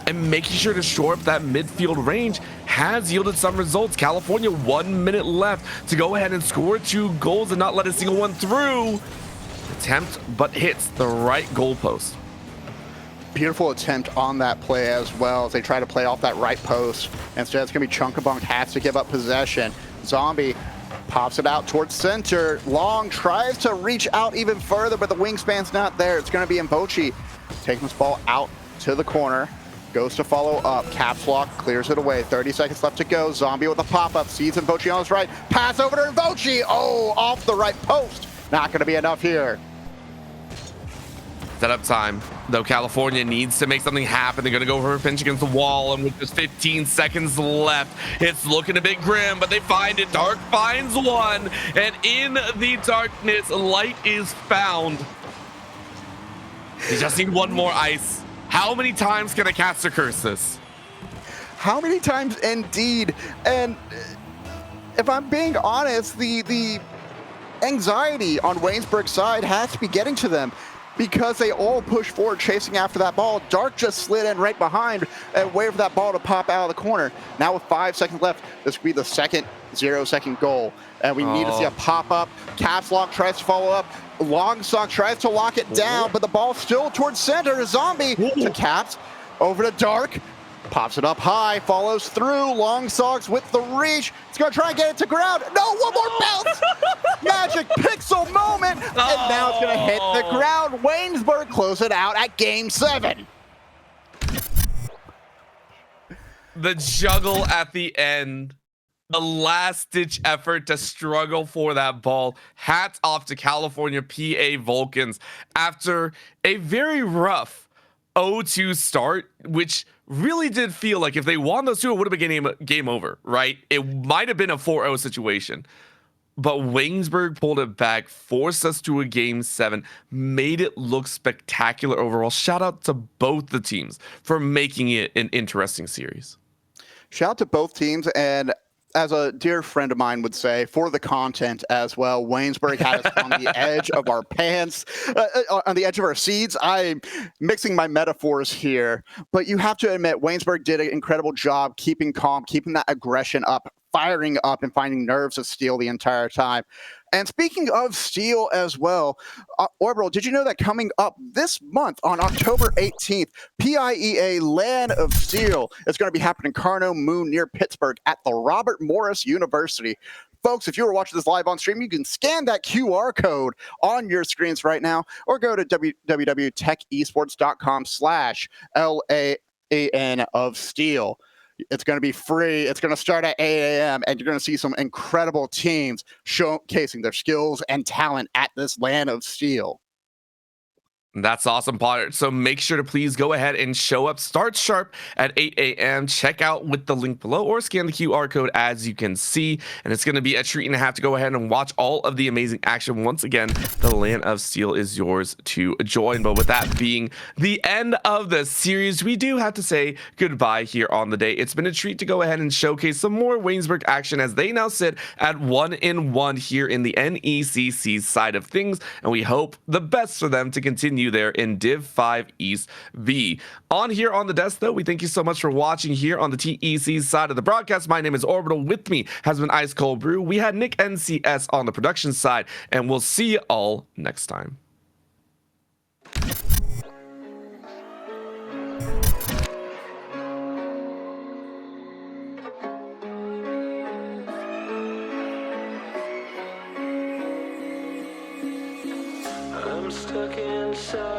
and making sure to shore up that midfield range, has yielded some results. California, 1 minute left to go ahead and score 2 goals and not let a single one through. Attempt, but hits the right goalpost. Beautiful attempt on that play as well, as they try to play off that right post. Instead, it's going to be Chunk of Bunk, has to give up possession. Zombie pops it out towards center. Long tries to reach out even further, but the wingspan's not there. It's going to be Mbochi taking this ball out to the corner. Goes to follow up. Caps lock, clears it away. 30 seconds left to go. Zombie with a pop-up. Sees Voci on his right. Pass over to Voci. Oh, off the right post. Not going to be enough here. Setup time, though. California needs to make something happen. They're going to go for a pinch against the wall, and with just 15 seconds left, it's looking a bit grim, but they find it. Dark finds one, and in the darkness, light is found. They just need one more ice. How many times can a caster curse this? How many times indeed? And if I'm being honest, the anxiety on Waynesburg's side has to be getting to them, because they all push forward chasing after that ball. Dark just slid in right behind and waited for that ball to pop out of the corner. Now with 5 seconds left, this could be the second 0-second goal. And we need to see a pop-up. Caps lock tries to follow up. Long sock tries to lock it down, but the ball still towards center to Zombie. To Caps, over to Dark. Pops it up high, follows through. Long socks with the reach. It's going to try and get it to ground. No, one more bounce. Magic pixel moment. And now it's going to hit the ground. Waynesburg close it out at game 7. The juggle at the end. The last-ditch effort to struggle for that ball. Hats off to California PA Vulcans after a very rough 0-2 start, which really did feel like if they won those two, it would have been game over, right? It might have been a 4-0 situation. But Waynesburg pulled it back, forced us to a game 7, made it look spectacular overall. Shout out to both the teams for making it an interesting series. Shout out to both teams, and as a dear friend of mine would say, for the content as well, Waynesburg had us on the edge of our pants, on the edge of our seats. I'm mixing my metaphors here, but you have to admit, Waynesburg did an incredible job keeping calm, keeping that aggression up, firing up, and finding nerves of steel the entire time. And speaking of steel as well, Orbital, did you know that coming up this month on October 18th, PIEA Land of Steel is going to be happening in Carno Moon near Pittsburgh at the Robert Morris University. Folks, if you were watching this live on stream, you can scan that QR code on your screens right now, or go to www.techesports.com/LAN of Steel. It's going to be free. It's going to start at 8 a.m. and you're going to see some incredible teams showcasing their skills and talent at this Land of Steel. That's awesome, Potter. So make sure to please go ahead and show up. Start sharp at 8 a.m. Check out with the link below or scan the QR code as you can see. And it's going to be a treat and a half to go ahead and watch all of the amazing action. Once again, the Land of Steel is yours to join. But with that being the end of the series, we do have to say goodbye here on the day. It's been a treat to go ahead and showcase some more Waynesburg action as they now sit at 1-1 here in the NECC side of things. And we hope the best for them to continue there in Div 5 East V. On here on the desk, though, we thank you so much for watching here on the TEC side of the broadcast. My name is Orbital. With me has been Ice Cold Brew. We had Nick NCS on the production side, and we'll see you all next time. I'm stuck inside.